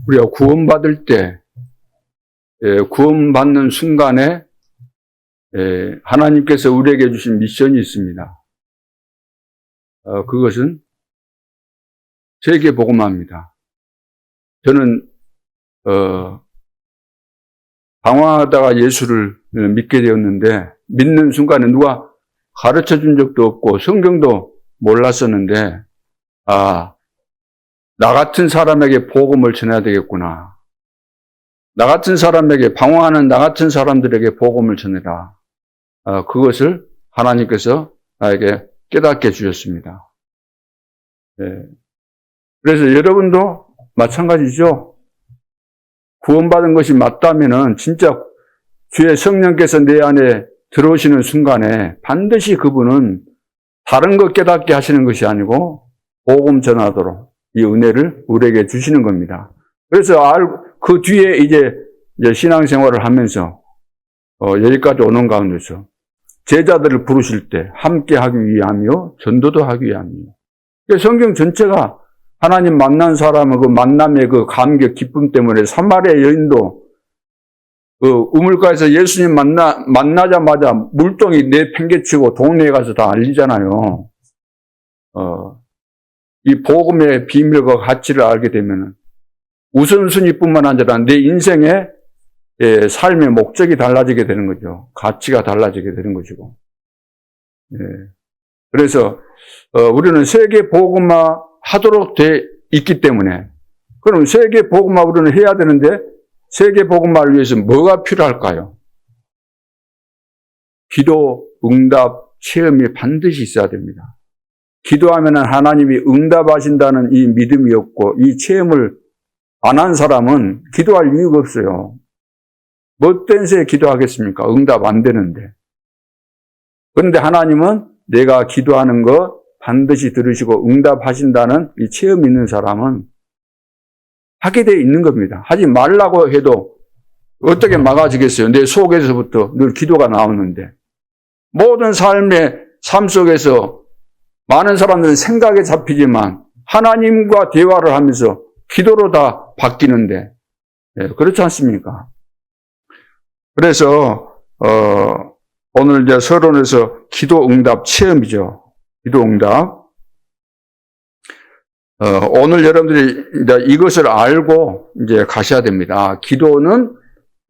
우리가 구원받을 때, 구원받는 순간에 하나님께서 우리에게 주신 미션이 있습니다. 그것은 세계 복음화입니다. 저는 방황하다가 예수를 믿게 되었는데, 믿는 순간에 누가 가르쳐 준 적도 없고 성경도 몰랐었는데, 나 같은 사람에게 복음을 전해야 되겠구나. 나 같은 사람에게, 방황하는 나 같은 사람들에게 복음을 전해라. 그것을 하나님께서 나에게 깨닫게 해주셨습니다. 그래서 여러분도 마찬가지죠. 구원받은 것이 맞다면은 진짜 주의 성령께서 내 안에 들어오시는 순간에 반드시 그분은 다른 것 깨닫게 하시는 것이 아니고 복음 전하도록 이 은혜를 우리에게 주시는 겁니다. 그래서 그 뒤에 이제 신앙생활을 하면서 여기까지 오는 가운데서 제자들을 부르실 때 함께 하기 위함이요 전도도 하기 위함이요. 성경 전체가 하나님 만난 사람은 그 만남의 그 감격 기쁨 때문에 사마리아 여인도 그 우물가에서 예수님 만나자마자 물동이 내팽개치고 동네에 가서 다 알리잖아요. 이 복음의 비밀과 가치를 알게 되면은 우선순위뿐만 아니라 내 인생의 삶의 목적이 달라지게 되는 거죠. 가치가 달라지게 되는 것이고. 그래서 우리는 세계 복음화 하도록 돼 있기 때문에, 그럼 세계 복음화 우리는 해야 되는데 세계 복음화를 위해서 뭐가 필요할까요? 기도, 응답, 체험이 반드시 있어야 됩니다. 기도하면 하나님이 응답하신다는 이 믿음이 없고 이 체험을 안 한 사람은 기도할 이유가 없어요. 못된 새에 기도하겠습니까? 응답 안 되는데. 그런데 하나님은 내가 기도하는 거 반드시 들으시고 응답하신다는 이 체험이 있는 사람은 하게 돼 있는 겁니다. 하지 말라고 해도 어떻게 막아지겠어요? 내 속에서부터 늘 기도가 나오는데. 모든 삶 속에서 많은 사람들은 생각에 잡히지만 하나님과 대화를 하면서 기도로 다 바뀌는데, 그렇지 않습니까? 그래서 오늘 이제 서론에서 기도 응답 체험이죠. 기도 응답. 오늘 여러분들이 이제 이것을 알고 이제 가셔야 됩니다. 기도는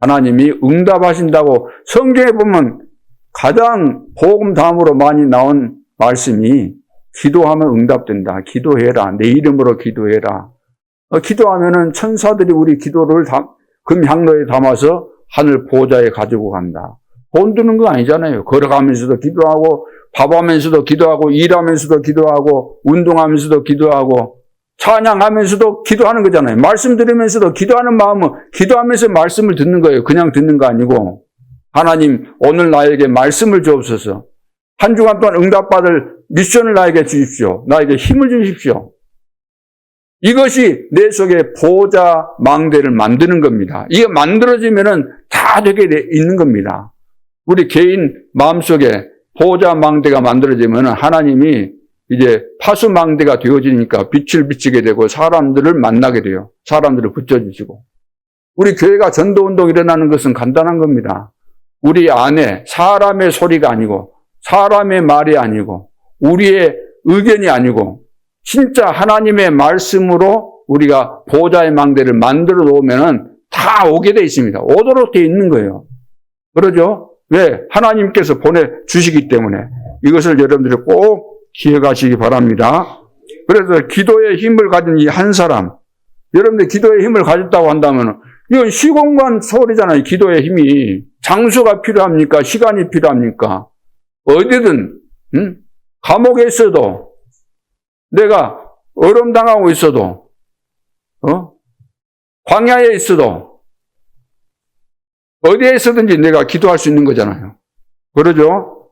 하나님이 응답하신다고 성경에 보면 가장 복음 다음으로 많이 나온 말씀이 기도하면 응답된다. 기도해라. 내 이름으로 기도해라. 기도하면은 천사들이 우리 기도를 금향로에 담아서 하늘 보좌에 가지고 간다. 돈 드는 거 아니잖아요. 걸어가면서도 기도하고, 밥하면서도 기도하고, 일하면서도 기도하고, 운동하면서도 기도하고, 찬양하면서도 기도하는 거잖아요. 말씀 들으면서도 기도하는 마음은 기도하면서 말씀을 듣는 거예요. 그냥 듣는 거 아니고, 하나님 오늘 나에게 말씀을 주옵소서. 한 주간 동안 응답받을 미션을 나에게 주십시오. 나에게 힘을 주십시오. 이것이 내 속에 보좌 망대를 만드는 겁니다. 이게 만들어지면은 다 되게 있는 겁니다. 우리 개인 마음속에 보좌 망대가 만들어지면 하나님이 이제 파수 망대가 되어지니까 빛을 비치게 되고 사람들을 만나게 돼요. 사람들을 붙여주시고. 우리 교회가 전도운동 일어나는 것은 간단한 겁니다. 우리 안에 사람의 소리가 아니고 사람의 말이 아니고 우리의 의견이 아니고 진짜 하나님의 말씀으로 우리가 보좌의 망대를 만들어 놓으면 다 오게 돼 있습니다. 오도록 돼 있는 거예요. 그러죠? 왜? 하나님께서 보내주시기 때문에 이것을 여러분들이 꼭 기억하시기 바랍니다. 그래서 기도의 힘을 가진 이 한 사람, 여러분들 기도의 힘을 가졌다고 한다면 이건 시공간 소리잖아요. 기도의 힘이. 장소가 필요합니까? 시간이 필요합니까? 어디든 감옥에 있어도 내가 얼음당하고 있어도 광야에 있어도 어디에 있어든지 내가 기도할 수 있는 거잖아요. 그러죠?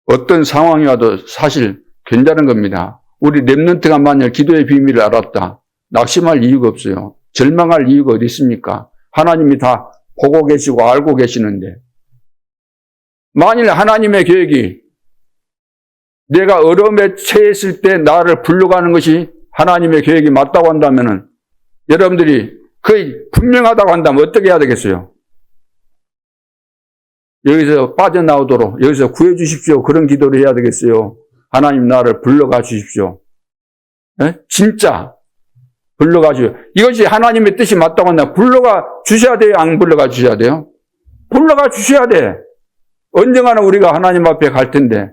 어떤 상황이 와도 사실 괜찮은 겁니다. 우리 렘넌트가 만약 기도의 비밀을 알았다. 낙심할 이유가 없어요. 절망할 이유가 어디 있습니까? 하나님이 다 보고 계시고 알고 계시는데 만일 하나님의 계획이 내가 어려움에 처했을 때 나를 불러가는 것이 하나님의 계획이 맞다고 한다면은 여러분들이 거의 분명하다고 한다면 어떻게 해야 되겠어요? 여기서 빠져나오도록, 여기서 구해주십시오. 그런 기도를 해야 되겠어요. 하나님 나를 불러가 주십시오. 네? 진짜 불러가 주십시오. 이것이 하나님의 뜻이 맞다고 한다. 불러가 주셔야 돼요? 안 불러가 주셔야 돼요? 불러가 주셔야 돼. 언젠가는 우리가 하나님 앞에 갈 텐데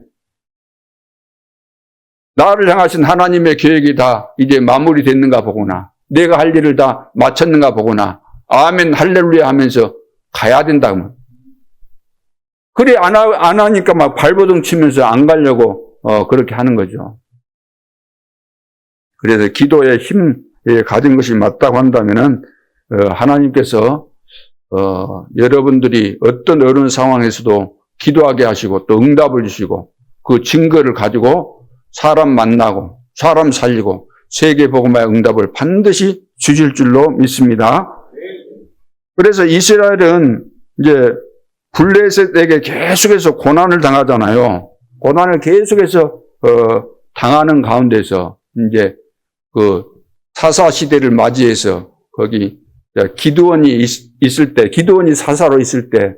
나를 향하신 하나님의 계획이 다 이제 마무리됐는가 보구나. 내가 할 일을 다 마쳤는가 보구나. 아멘 할렐루야 하면서 가야 된다고. 그래 안 하니까 막 발버둥 치면서 안 가려고 그렇게 하는 거죠. 그래서 기도의 힘에 가진 것이 맞다고 한다면은 하나님께서 여러분들이 어떤 어려운 상황에서도 기도하게 하시고 또 응답을 주시고 그 증거를 가지고 사람 만나고 사람 살리고 세계복음화의 응답을 반드시 주실 줄로 믿습니다. 그래서 이스라엘은 이제 블레셋에게 계속해서 고난을 당하잖아요. 고난을 계속해서 당하는 가운데서 이제 그 사사 시대를 맞이해서 거기 기드온이 있을 때, 기드온이 사사로 있을 때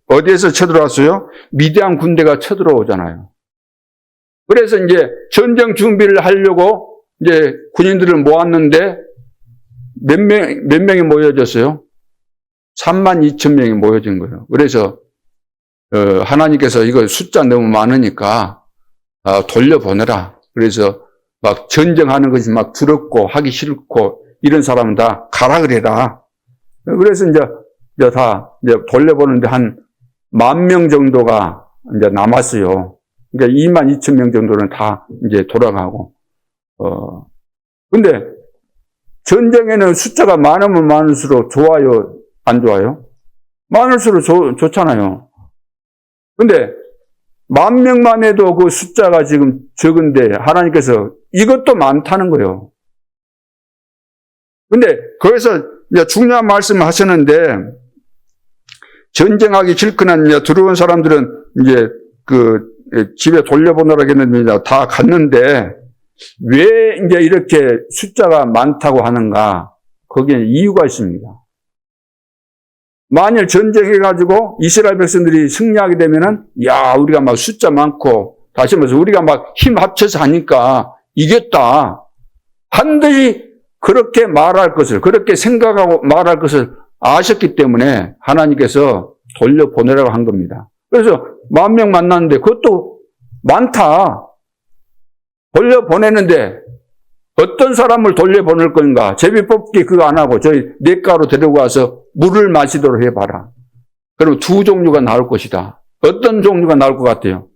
어디에서 쳐들어왔어요? 미디안 군대가 쳐들어오잖아요. 그래서 이제 전쟁 준비를 하려고 이제 군인들을 모았는데 몇 명이 모여졌어요? 32,000명이 모여진 거예요. 그래서 하나님께서 이거 숫자 너무 많으니까 돌려보내라. 그래서 막 전쟁하는 것이 막 두렵고 하기 싫고 이런 사람은 다 가라 그래라. 그래서 이제 다 이제 돌려보는데 한 10,000명 정도가 이제 남았어요. 그러니까 22,000명 정도는 다 이제 돌아가고. 근데 전쟁에는 숫자가 많으면 많을수록 좋아요, 안 좋아요? 많을수록 좋잖아요. 근데 10,000명만 해도 그 숫자가 지금 적은데 하나님께서 이것도 많다는 거예요. 근데 거기서 이제 중요한 말씀을 하셨는데 전쟁하기 싫거나 이제 들어온 사람들은 이제 그 집에 돌려보내라고 했는데 다 갔는데 왜 이제 이렇게 숫자가 많다고 하는가? 거기에 이유가 있습니다. 만일 전쟁해가지고 이스라엘 백성들이 승리하게 되면은, 야, 우리가 막 숫자 많고, 다시 말해서 우리가 막 힘 합쳐서 하니까 이겼다. 반드시 그렇게 말할 것을, 그렇게 생각하고 말할 것을 아셨기 때문에 하나님께서 돌려보내라고 한 겁니다. 그래서 10,000명 만났는데 그것도 많다. 돌려보내는데 어떤 사람을 돌려보낼 건가? 제비뽑기 그거 안 하고 저희 냇가로 데리고 와서 물을 마시도록 해봐라. 그럼 두 종류가 나올 것이다. 어떤 종류가 나올 것 같아요?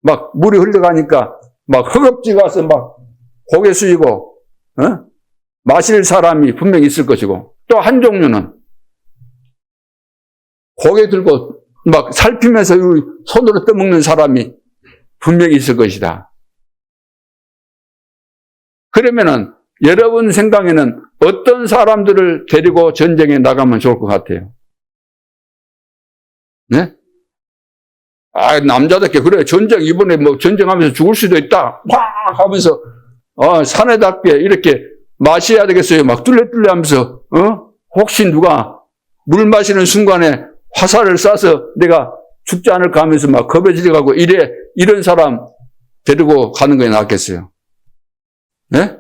막 물이 흘러가니까 막 허겁지겁 와서 막 고개 숙이고 마실 사람이 분명히 있을 것이고 또 한 종류는 고개 들고 막 살피면서 손으로 떠먹는 사람이 분명히 있을 것이다. 그러면은 여러분 생각에는 어떤 사람들을 데리고 전쟁에 나가면 좋을 것 같아요? 네? 아, 남자답게 그래. 전쟁 이번에 뭐 전쟁하면서 죽을 수도 있다. 팍 하면서 사내답게 이렇게 마셔야 되겠어요. 막 뚫레뚫레 하면서 혹시 누가 물 마시는 순간에 화살을 쏴서 내가 죽지 않을까 하면서 막 겁에 질려가고 이런 사람 데리고 가는 게 낫겠어요. 네?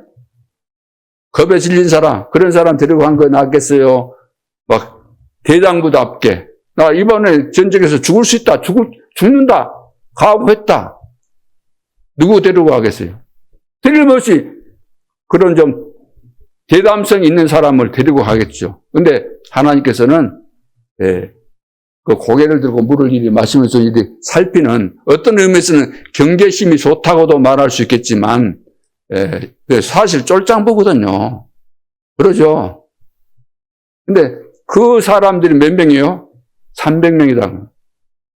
겁에 질린 사람, 그런 사람 데리고 간 거 낫겠어요? 막, 대장부답게. 나 이번에 전쟁에서 죽을 수 있다, 죽는다, 각오했다. 누구 데리고 가겠어요? 틀림없이 그런 좀 대담성 있는 사람을 데리고 가겠죠. 근데 하나님께서는, 그 고개를 들고 물을 이리 마시면서 이리 살피는 어떤 의미에서는 경계심이 좋다고도 말할 수 있겠지만, 사실 쫄짱보거든요. 그러죠? 근데 그 사람들이 몇 명이에요? 300명이다.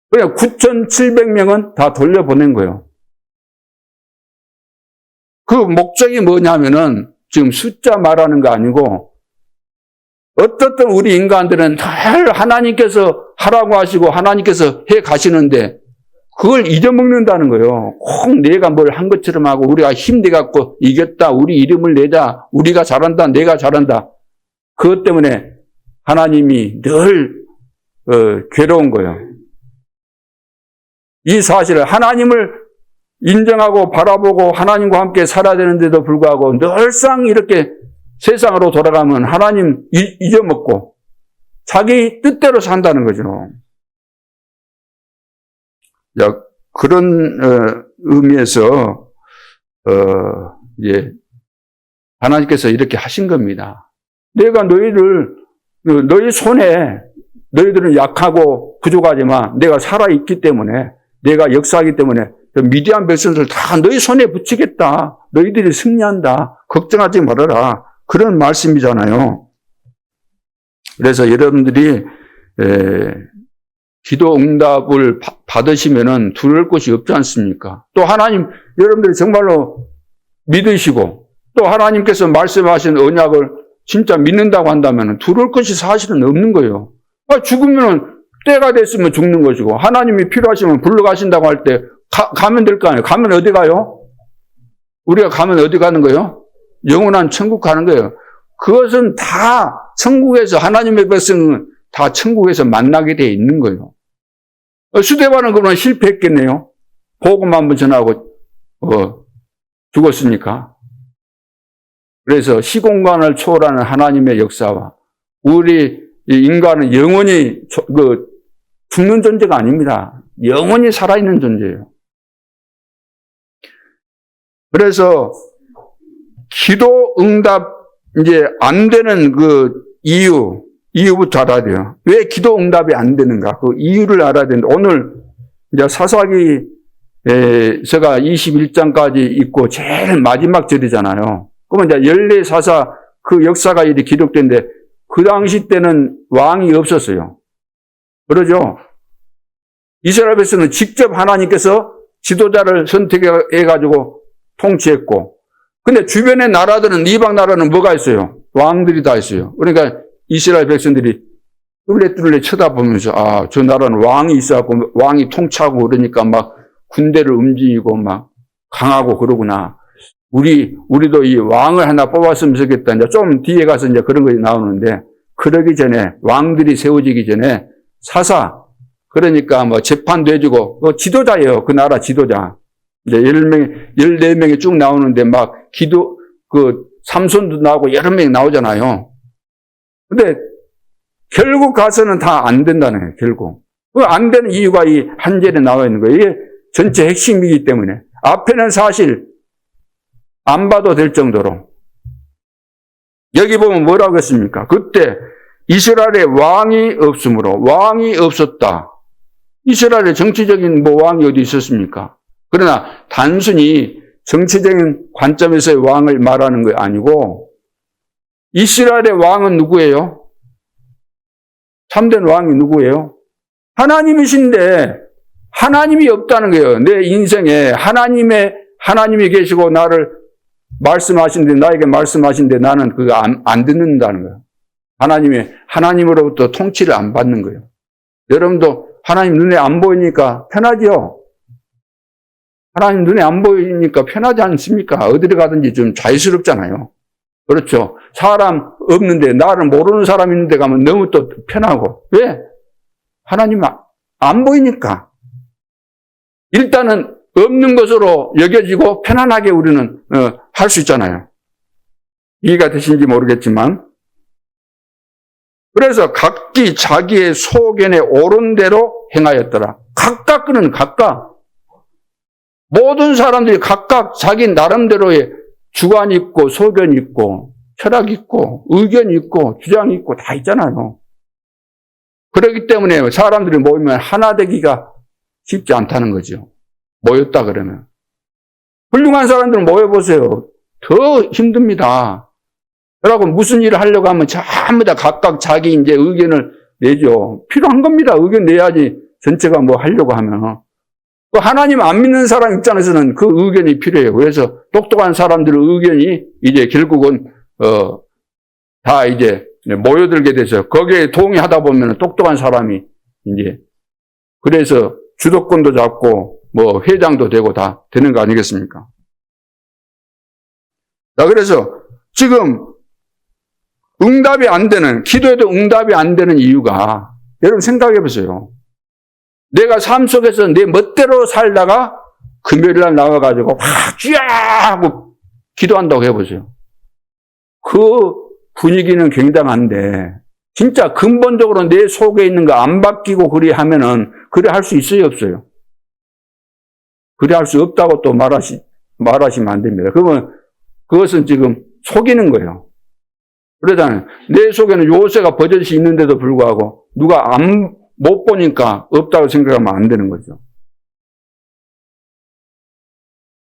그냥 9,700명은 다 돌려보낸 거예요. 그 목적이 뭐냐면은 지금 숫자 말하는 거 아니고 어떻든 우리 인간들은 늘 하나님께서 하라고 하시고 하나님께서 해 가시는데 그걸 잊어먹는다는 거예요. 꼭 내가 뭘 한 것처럼 하고 우리가 힘내갖고 이겼다. 우리 이름을 내자. 우리가 잘한다. 내가 잘한다. 그것 때문에 하나님이 늘 괴로운 거예요. 이 사실을 하나님을 인정하고 바라보고 하나님과 함께 살아야 되는데도 불구하고 늘상 이렇게 세상으로 돌아가면 하나님 잊어먹고 자기 뜻대로 산다는 거죠. 그런 의미에서 하나님께서 이렇게 하신 겁니다. 내가 너희 손에 너희들은 약하고 부족하지만 내가 살아있기 때문에 내가 역사하기 때문에 미디안 백성들 다 너희 손에 붙이겠다. 너희들이 승리한다. 걱정하지 말아라. 그런 말씀이잖아요. 그래서 여러분들이 기도 응답을 받으시면은 두려울 것이 없지 않습니까? 또 하나님, 여러분들이 정말로 믿으시고 또 하나님께서 말씀하신 언약을 진짜 믿는다고 한다면 두려울 것이 사실은 없는 거예요. 죽으면 때가 됐으면 죽는 것이고 하나님이 필요하시면 불러가신다고 할 때 가면 될 거 아니에요. 가면 어디 가요? 우리가 가면 어디 가는 거예요? 영원한 천국 가는 거예요. 그것은 다 천국에서 하나님의 백성은 다 천국에서 만나게 돼 있는 거예요. 스데반은 그러면 실패했겠네요. 복음 한번 전하고 죽었으니까. 그래서 시공간을 초월하는 하나님의 역사와 우리 인간은 영원히 죽는 존재가 아닙니다. 영원히 살아있는 존재예요. 그래서 기도 응답 이제 안 되는 그 이유부터 알아야 돼요. 왜 기도 응답이 안 되는가? 그 이유를 알아야 되는데 오늘 이제 사사기서가 21장까지 있고 제일 마지막 절이잖아요. 그러면 이제 14사사 그 역사가 이렇게 기록된데 그 당시 때는 왕이 없었어요. 그러죠? 이스라엘 백성은 직접 하나님께서 지도자를 선택해가지고 통치했고, 근데 주변의 나라들은, 이방 나라는 뭐가 있어요? 왕들이 다 있어요. 그러니까 이스라엘 백성들이 뚫레뚫레 쳐다보면서, 저 나라는 왕이 있어갖고, 왕이 통치하고 그러니까 막 군대를 움직이고 막 강하고 그러구나. 우리도 이 왕을 하나 뽑았으면 좋겠다. 이제 좀 뒤에 가서 이제 그런 것이 나오는데, 그러기 전에, 왕들이 세워지기 전에 사사, 그러니까 뭐 재판도 해주고, 지도자예요. 그 나라 지도자. 이제 14명이 쭉 나오는데 막 삼손도 나오고 여러 명이 나오잖아요. 근데 결국 가서는 다 안 된다는 거예요, 결국. 안 되는 이유가 이 한 절에 나와 있는 거예요. 이게 전체 핵심이기 때문에. 앞에는 사실 안 봐도 될 정도로. 여기 보면 뭐라고 했습니까? 그때 이스라엘에 왕이 없으므로, 왕이 없었다. 이스라엘에 정치적인 왕이 어디 있었습니까? 그러나 단순히 정치적인 관점에서의 왕을 말하는 게 아니고 이스라엘의 왕은 누구예요? 참된 왕이 누구예요? 하나님이신데 하나님이 없다는 거예요. 내 인생에 하나님이 계시고 나를 나에게 말씀하신데 나는 그거 안 듣는다는 거예요. 하나님으로부터 통치를 안 받는 거예요. 여러분도 하나님 눈에 안 보이니까 편하죠? 하나님 눈에 안 보이니까 편하지 않습니까? 어디를 가든지 좀 자유스럽잖아요. 그렇죠. 사람 없는데, 나를 모르는 사람 있는데 가면 너무 또 편하고. 왜? 하나님 안 보이니까. 일단은 없는 것으로 여겨지고 편안하게 우리는 할 수 있잖아요. 이해가 되신지 모르겠지만. 그래서 각기 자기의 소견에 옳은 대로 행하였더라. 각각. 모든 사람들이 각각 자기 나름대로의 주관이 있고 소견이 있고 철학이 있고 의견이 있고 주장이 있고 다 있잖아요. 그렇기 때문에 사람들이 모이면 하나 되기가 쉽지 않다는 거죠. 모였다 그러면. 훌륭한 사람들은 모여보세요. 더 힘듭니다. 그러고 무슨 일을 하려고 하면 전부 다 각각 자기 이제 의견을 내죠. 필요한 겁니다. 의견 내야지 전체가 뭐 하려고 하면. 하나님 안 믿는 사람 입장에서는 그 의견이 필요해요. 그래서 똑똑한 사람들의 의견이 이제 결국은 다 이제 모여들게 돼서 거기에 동의하다 보면 똑똑한 사람이 이제 그래서 주도권도 잡고 뭐 회장도 되고 다 되는 거 아니겠습니까? 자, 그래서 지금 응답이 안 되는, 기도에도 응답이 안 되는 이유가 여러분 생각해 보세요. 내가 삶 속에서 내 멋대로 살다가 금요일날 나와가지고 확 쥐야 하고 기도한다고 해보세요. 그 분위기는 굉장한데 진짜 근본적으로 내 속에 있는 거 안 바뀌고 그리 하면은 그래 할 수 있어요, 없어요? 그래 할 수 없다고 또 말하시면 안 됩니다. 그러면 그것은 지금 속이는 거예요. 그러잖아요. 내 속에는 요새가 버젓이 있는데도 불구하고 누가 못 보니까 없다고 생각하면 안 되는 거죠.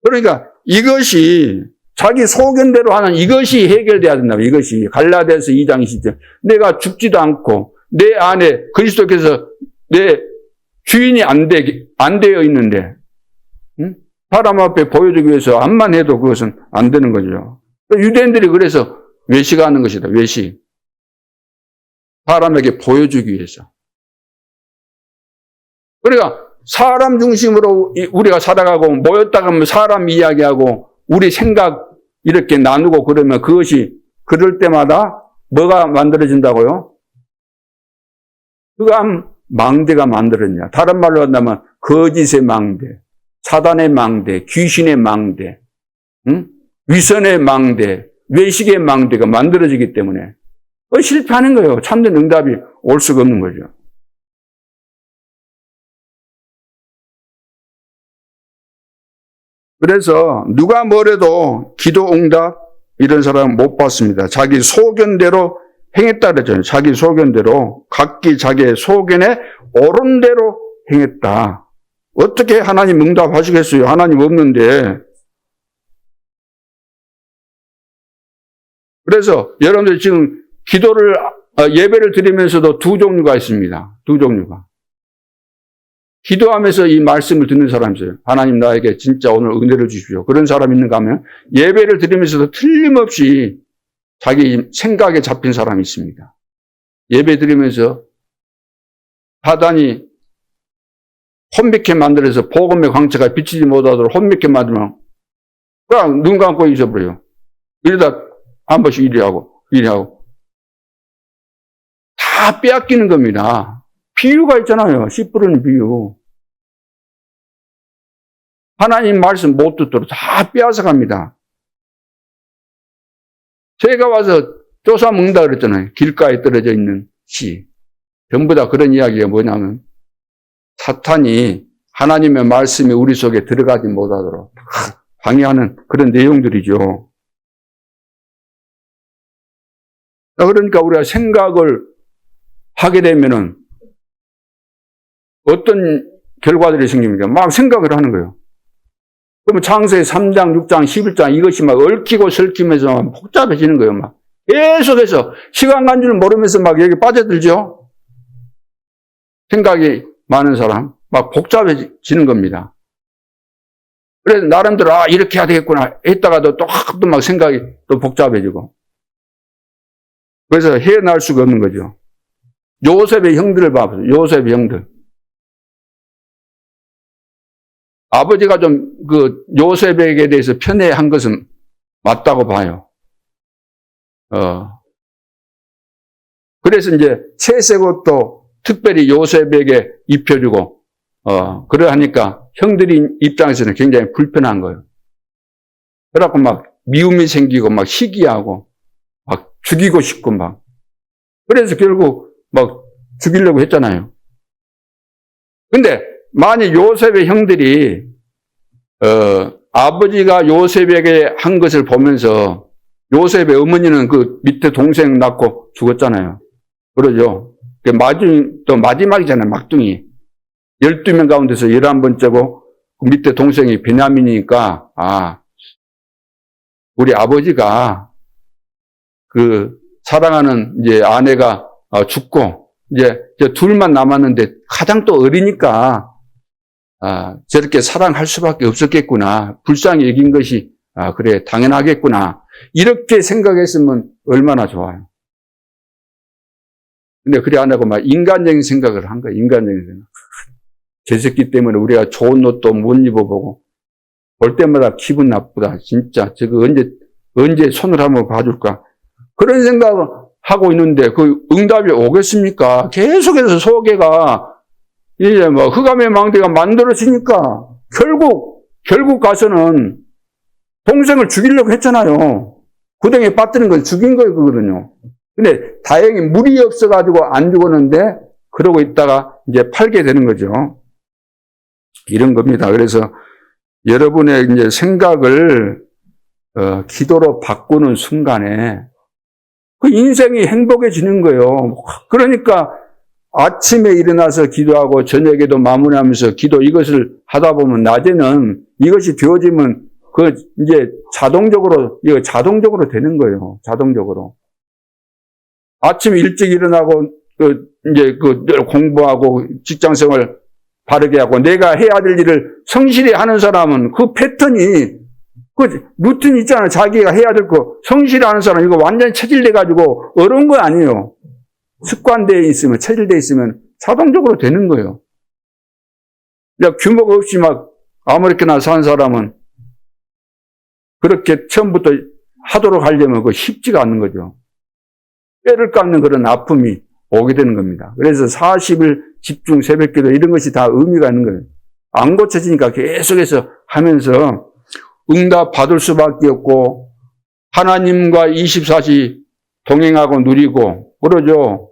그러니까 이것이 자기 소견대로 하는 이것이 해결돼야 된다. 이것이 갈라디아서 2장 20절. 내가 죽지도 않고 내 안에 그리스도께서 내 주인이 안 되어 있는데 사람 앞에 보여주기 위해서 암만 해도 그것은 안 되는 거죠. 유대인들이 그래서 외식하는 것이다. 외식. 사람에게 보여주기 위해서. 그러니까 사람 중심으로 우리가 살아가고 모였다 가면 사람 이야기하고 우리 생각 이렇게 나누고 그러면 그것이 그럴 때마다 뭐가 만들어진다고요? 그가 망대가 만들어지냐. 다른 말로 한다면 거짓의 망대, 사단의 망대, 귀신의 망대, 위선의 망대, 외식의 망대가 만들어지기 때문에 실패하는 거예요. 참된 응답이 올 수가 없는 거죠. 그래서 누가 뭐래도 기도 응답 이런 사람 못 봤습니다. 자기 소견대로 행했다 그랬잖아요. 자기 소견대로 각기 자기의 소견에 옳은 대로 행했다. 어떻게 하나님 응답하시겠어요? 하나님 없는데. 그래서 여러분들 지금 기도를 예배를 드리면서도 두 종류가 있습니다. 두 종류가. 기도하면서 이 말씀을 듣는 사람이 있어요. 하나님 나에게 진짜 오늘 은혜를 주십시오. 그런 사람 있는가 하면 예배를 드리면서도 틀림없이 자기 생각에 잡힌 사람이 있습니다. 예배 드리면서 사단이 혼미케 만들어서 복음의 광채가 비치지 못하도록 혼미케 만들면 그냥 눈 감고 잊어버려요. 이러다 한 번씩 이리 하고 다 빼앗기는 겁니다. 비유가 있잖아요. 씨 뿌리는 비유. 하나님 말씀 못 듣도록 다 빼앗아 갑니다. 제가 와서 조사 먹는다 그랬잖아요. 길가에 떨어져 있는 씨. 전부 다 그런 이야기가 뭐냐면 사탄이 하나님의 말씀이 우리 속에 들어가지 못하도록 방해하는 그런 내용들이죠. 그러니까 우리가 생각을 하게 되면은 어떤 결과들이 생깁니까? 막 생각을 하는 거예요. 그러면 창세기 3장, 6장, 11장 이것이 막 얽히고 설키면서 막 복잡해지는 거예요. 막 계속해서 시간 간 줄 모르면서 막 여기 빠져들죠. 생각이 많은 사람 막 복잡해지는 겁니다. 그래서 나름대로 이렇게 해야 되겠구나 했다가도 또 막 생각이 또 복잡해지고 그래서 헤어날 수가 없는 거죠. 요셉의 형들을 봐보세요. 요셉의 형들. 아버지가 좀 요셉에게 대해서 편애한 것은 맞다고 봐요. 그래서 이제 채색옷도 특별히 요셉에게 입혀주고, 그러하니까 형들이 입장에서는 굉장히 불편한 거예요. 그래갖고 막 미움이 생기고 막 시기하고 막 죽이고 싶고 막. 그래서 결국 막 죽이려고 했잖아요. 근데 만약 요셉의 형들이 아버지가 요셉에게 한 것을 보면서 요셉의 어머니는 그 밑에 동생 낳고 죽었잖아요. 그러죠. 또 마지막이잖아요. 막둥이. 12명 가운데서 11번째고 그 밑에 동생이 베냐민이니까 우리 아버지가 그 사랑하는 이제 아내가 죽고 이제 둘만 남았는데 가장 또 어리니까 저렇게 사랑할 수밖에 없었겠구나. 불쌍히 여긴 것이 그래 당연하겠구나. 이렇게 생각했으면 얼마나 좋아요. 근데 그래 안 하고 막 인간적인 생각을 한 거예요. 인간적인 생각. 제습기 때문에 우리가 좋은 옷도 못 입어보고 볼 때마다 기분 나쁘다. 진짜 저거 언제 손을 한번 봐줄까? 그런 생각을 하고 있는데 그 응답이 오겠습니까? 계속해서 소개가 이제 뭐 흑암의 망대가 만들어지니까 결국 가서는 동생을 죽이려고 했잖아요. 구덩이에 빠뜨린 건 죽인 거예요, 그거는요. 근데 다행히 물이 없어가지고 안 죽었는데 그러고 있다가 이제 팔게 되는 거죠. 이런 겁니다. 그래서 여러분의 이제 생각을 기도로 바꾸는 순간에 그 인생이 행복해지는 거예요. 그러니까 아침에 일어나서 기도하고 저녁에도 마무리하면서 기도 이것을 하다 보면 낮에는 이것이 되어지면 그 이제 자동적으로 되는 거예요. 자동적으로. 아침 일찍 일어나고 이제 늘 공부하고 직장생활 바르게 하고 내가 해야 될 일을 성실히 하는 사람은 그 패턴이 그 루틴 있잖아요. 자기가 해야 될 거 성실히 하는 사람 이거 완전히 체질돼 가지고 어려운 거 아니에요. 습관되어 있으면 체질되어 있으면 자동적으로 되는 거예요. 규모가 없이 막 아무렇게나 사는 사람은 그렇게 처음부터 하도록 하려면 그거 쉽지가 않는 거죠. 뼈를 깎는 그런 아픔이 오게 되는 겁니다. 그래서 40일 집중 새벽기도 이런 것이 다 의미가 있는 거예요. 안 고쳐지니까 계속해서 하면서 응답 받을 수밖에 없고 하나님과 24시 동행하고 누리고 그러죠.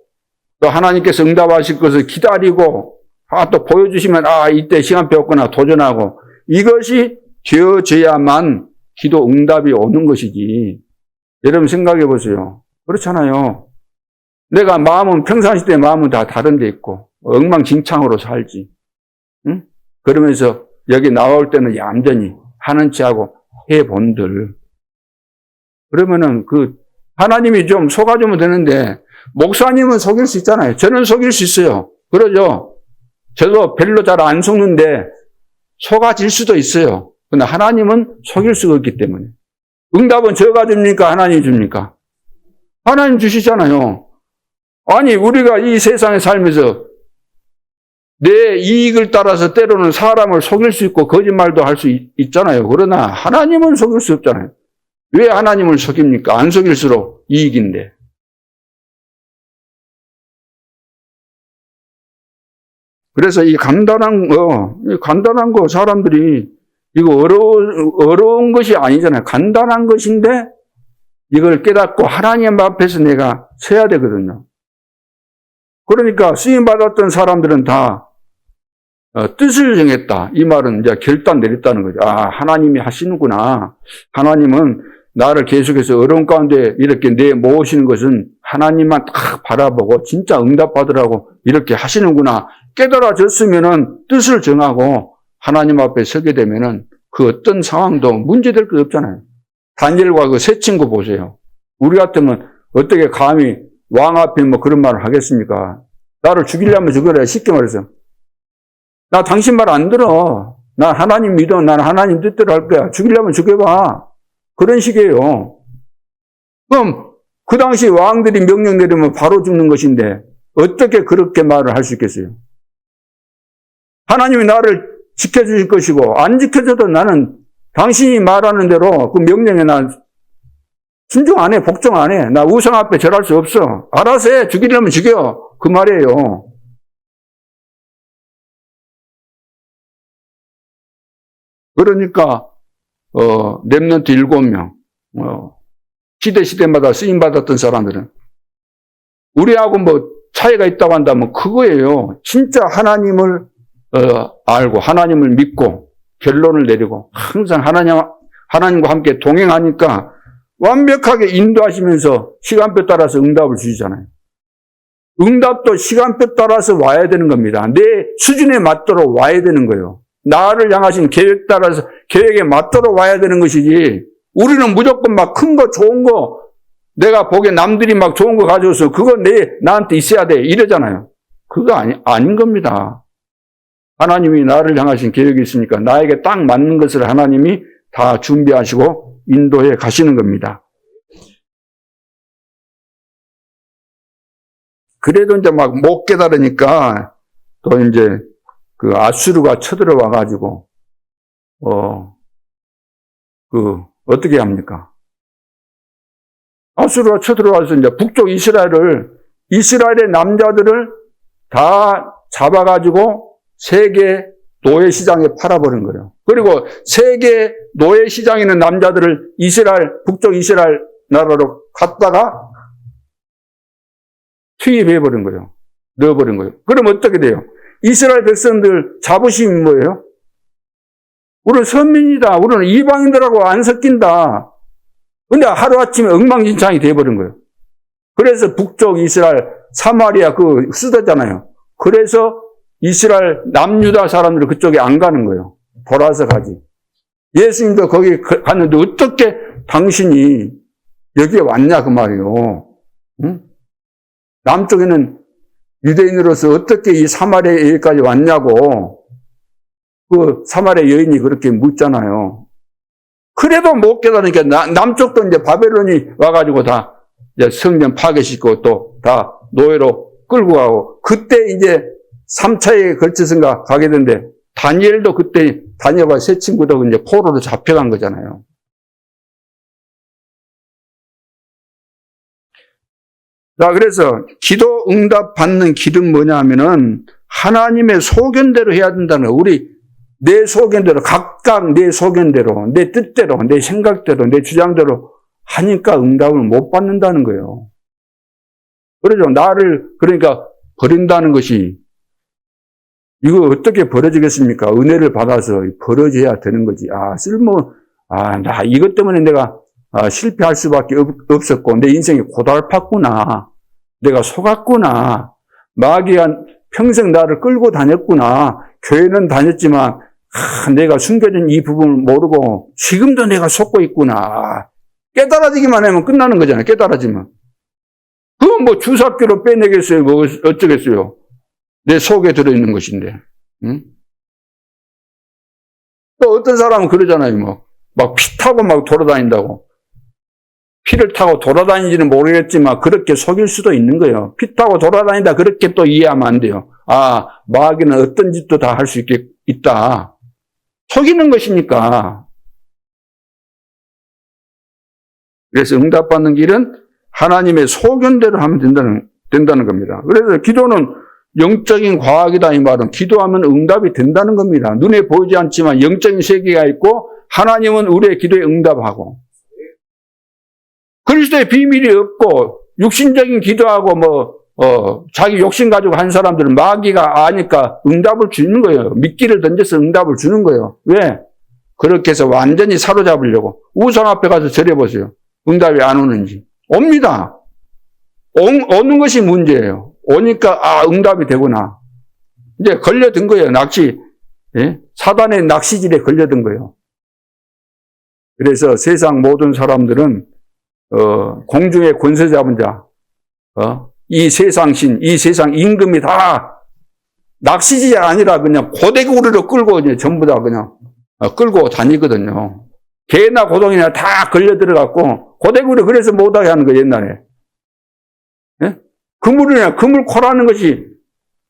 또 하나님께서 응답하실 것을 기다리고 또 보여주시면 이때 시간표 없거나 도전하고 이것이 되어져야만 기도 응답이 오는 것이지. 여러분 생각해 보세요. 그렇잖아요. 내가 평상시 때 마음은 다 다른 데 있고 엉망진창으로 살지. 응? 그러면서 여기 나올 때는 얌전히 하는 체하고 해본들. 그러면은 하나님이 좀 속아주면 되는데 목사님은 속일 수 있잖아요. 저는 속일 수 있어요. 그러죠. 저도 별로 잘 안 속는데 속아질 수도 있어요. 근데 하나님은 속일 수가 없기 때문에. 응답은 저가 줍니까? 하나님이 줍니까? 하나님 주시잖아요. 아니 우리가 이 세상에 살면서 내 이익을 따라서 때로는 사람을 속일 수 있고 거짓말도 할 수 있잖아요. 그러나 하나님은 속일 수 없잖아요. 왜 하나님을 속입니까? 안 속일수록 이익인데. 그래서 이 간단한 거 사람들이 이거 어려운 것이 아니잖아요. 간단한 것인데 이걸 깨닫고 하나님 앞에서 내가 서야 되거든요. 그러니까 쓰임받았던 사람들은 다 뜻을 정했다. 이 말은 이제 결단 내렸다는 거죠. 하나님이 하시는구나. 하나님은 나를 계속해서 어려운 가운데 이렇게 모으시는 것은 하나님만 딱 바라보고 진짜 응답받으라고 이렇게 하시는구나. 깨달아졌으면은 뜻을 정하고 하나님 앞에 서게 되면은 그 어떤 상황도 문제될 것 없잖아요. 다니엘과 그 세 친구 보세요. 우리 같으면 어떻게 감히 왕 앞에 그런 말을 하겠습니까? 나를 죽이려면 죽여라. 쉽게 말해서. 나 당신 말 안 들어. 나 하나님 믿어. 난 하나님 뜻대로 할 거야. 죽이려면 죽여봐. 그런 식이에요. 그럼 그 당시 왕들이 명령 내리면 바로 죽는 것인데 어떻게 그렇게 말을 할 수 있겠어요? 하나님이 나를 지켜주실 것이고 안 지켜줘도 나는 당신이 말하는 대로 그 명령에 난 순종 안 해. 복종 안 해. 나 우상 앞에 절할 수 없어. 알아서 해. 죽이려면 죽여. 그 말이에요. 그러니까 렘넌트 7명 시대마다 쓰임받았던 사람들은 우리하고 차이가 있다고 한다면 그거예요. 진짜 하나님을 알고 하나님을 믿고 결론을 내리고 항상 하나님과 함께 동행하니까 완벽하게 인도하시면서 시간표 따라서 응답을 주시잖아요. 응답도 시간표 따라서 와야 되는 겁니다. 내 수준에 맞도록 와야 되는 거예요. 나를 향하신 계획 따라서 계획에 맞도록 와야 되는 것이지 우리는 무조건 큰 거 좋은 거 내가 보기에 남들이 좋은 거 가져와서 그거 나한테 있어야 돼 이러잖아요. 그거 아닌 겁니다. 하나님이 나를 향하신 계획이 있으니까 나에게 딱 맞는 것을 하나님이 다 준비하시고 인도해 가시는 겁니다. 그래도 이제 못 깨달으니까 또 이제 그 아수르가 쳐들어와 가지고 어떻게 합니까? 아수르가 쳐들어와서 이제 북쪽 이스라엘의 남자들을 다 잡아가지고 세계 노예 시장에 팔아버린 거예요. 그리고 세계 노예 시장에 있는 남자들을 북쪽 이스라엘 나라로 갔다가 투입해버린 거예요. 넣어버린 거예요. 그럼 어떻게 돼요? 이스라엘 백성들 자부심이 뭐예요? 우리는 선민이다. 우리는 이방인들하고 안 섞인다. 근데 하루아침에 엉망진창이 돼버린 거예요. 그래서 북쪽 이스라엘, 사마리아 쓰다잖아요. 그래서 이스라엘 남유다 사람들이 그쪽에 안 가는 거예요. 돌아서 가지. 예수님도 거기 갔는데 어떻게 당신이 여기에 왔냐 그 말이에요. 응? 남쪽에는 유대인으로서 어떻게 이 사마리아에까지 왔냐고 그 사마리아 여인이 그렇게 묻잖아요. 그래도 못 깨달으니까 남쪽도 이제 바벨론이 와가지고 다 이제 성전 파괴시키고 또 다 노예로 끌고 가고 그때 이제 3차에 걸쳐서인가 가게 되는데 다니엘도 그때 다니엘과 세 친구도 이제 포로로 잡혀간 거잖아요. 자, 그래서 기도 응답 받는 길은 뭐냐 하면은 하나님의 소견대로 해야 된다는 거예요. 내 소견대로, 각각 내 소견대로, 내 뜻대로, 내 생각대로, 내 주장대로 하니까 응답을 못 받는다는 거예요. 그러죠. 그러니까 버린다는 것이, 이거 어떻게 버려지겠습니까? 은혜를 받아서 버려져야 되는 거지. 나 이것 때문에 내가 실패할 수밖에 없었고, 내 인생이 고달팠구나. 내가 속았구나. 마귀가 평생 나를 끌고 다녔구나. 교회는 다녔지만, 내가 숨겨진 이 부분을 모르고, 지금도 내가 속고 있구나. 깨달아지기만 하면 끝나는 거잖아요. 깨달아지면. 그건 뭐 주사기로 빼내겠어요? 뭐 어쩌겠어요? 내 속에 들어있는 것인데. 응? 또 어떤 사람은 그러잖아요. 막 피 타고 막 돌아다닌다고. 피를 타고 돌아다니지는 모르겠지만 그렇게 속일 수도 있는 거예요. 피 타고 돌아다닌다 그렇게 또 이해하면 안 돼요. 마귀는 어떤 짓도 다 할 수 있다. 속이는 것이니까. 그래서 응답받는 길은 하나님의 소견대로 하면 된다는 겁니다. 그래서 기도는 영적인 과학이다 이 말은 기도하면 응답이 된다는 겁니다. 눈에 보이지 않지만 영적인 세계가 있고 하나님은 우리의 기도에 응답하고 그리스도의 비밀이 없고 육신적인 기도하고 자기 욕심 가지고 한 사람들은 마귀가 아니까 응답을 주는 거예요. 미끼를 던져서 응답을 주는 거예요. 왜? 그렇게 해서 완전히 사로잡으려고 우상 앞에 가서 절해보세요. 응답이 안 오는지. 옵니다. 오는 것이 문제예요. 오니까 응답이 되구나. 이제 걸려든 거예요. 사단의 낚시질에 걸려든 거예요. 그래서 세상 모든 사람들은 공중의 권세 잡은 자, 이 세상 신, 이 세상 임금이 다 낚시질이 아니라 그냥 고대구리로 끌고 이제 전부 다 그냥 끌고 다니거든요. 개나 고동이나 다 걸려 들어갔고 고대구리 그래서 못하게 하는 거 옛날에. 예? 그물코라는 것이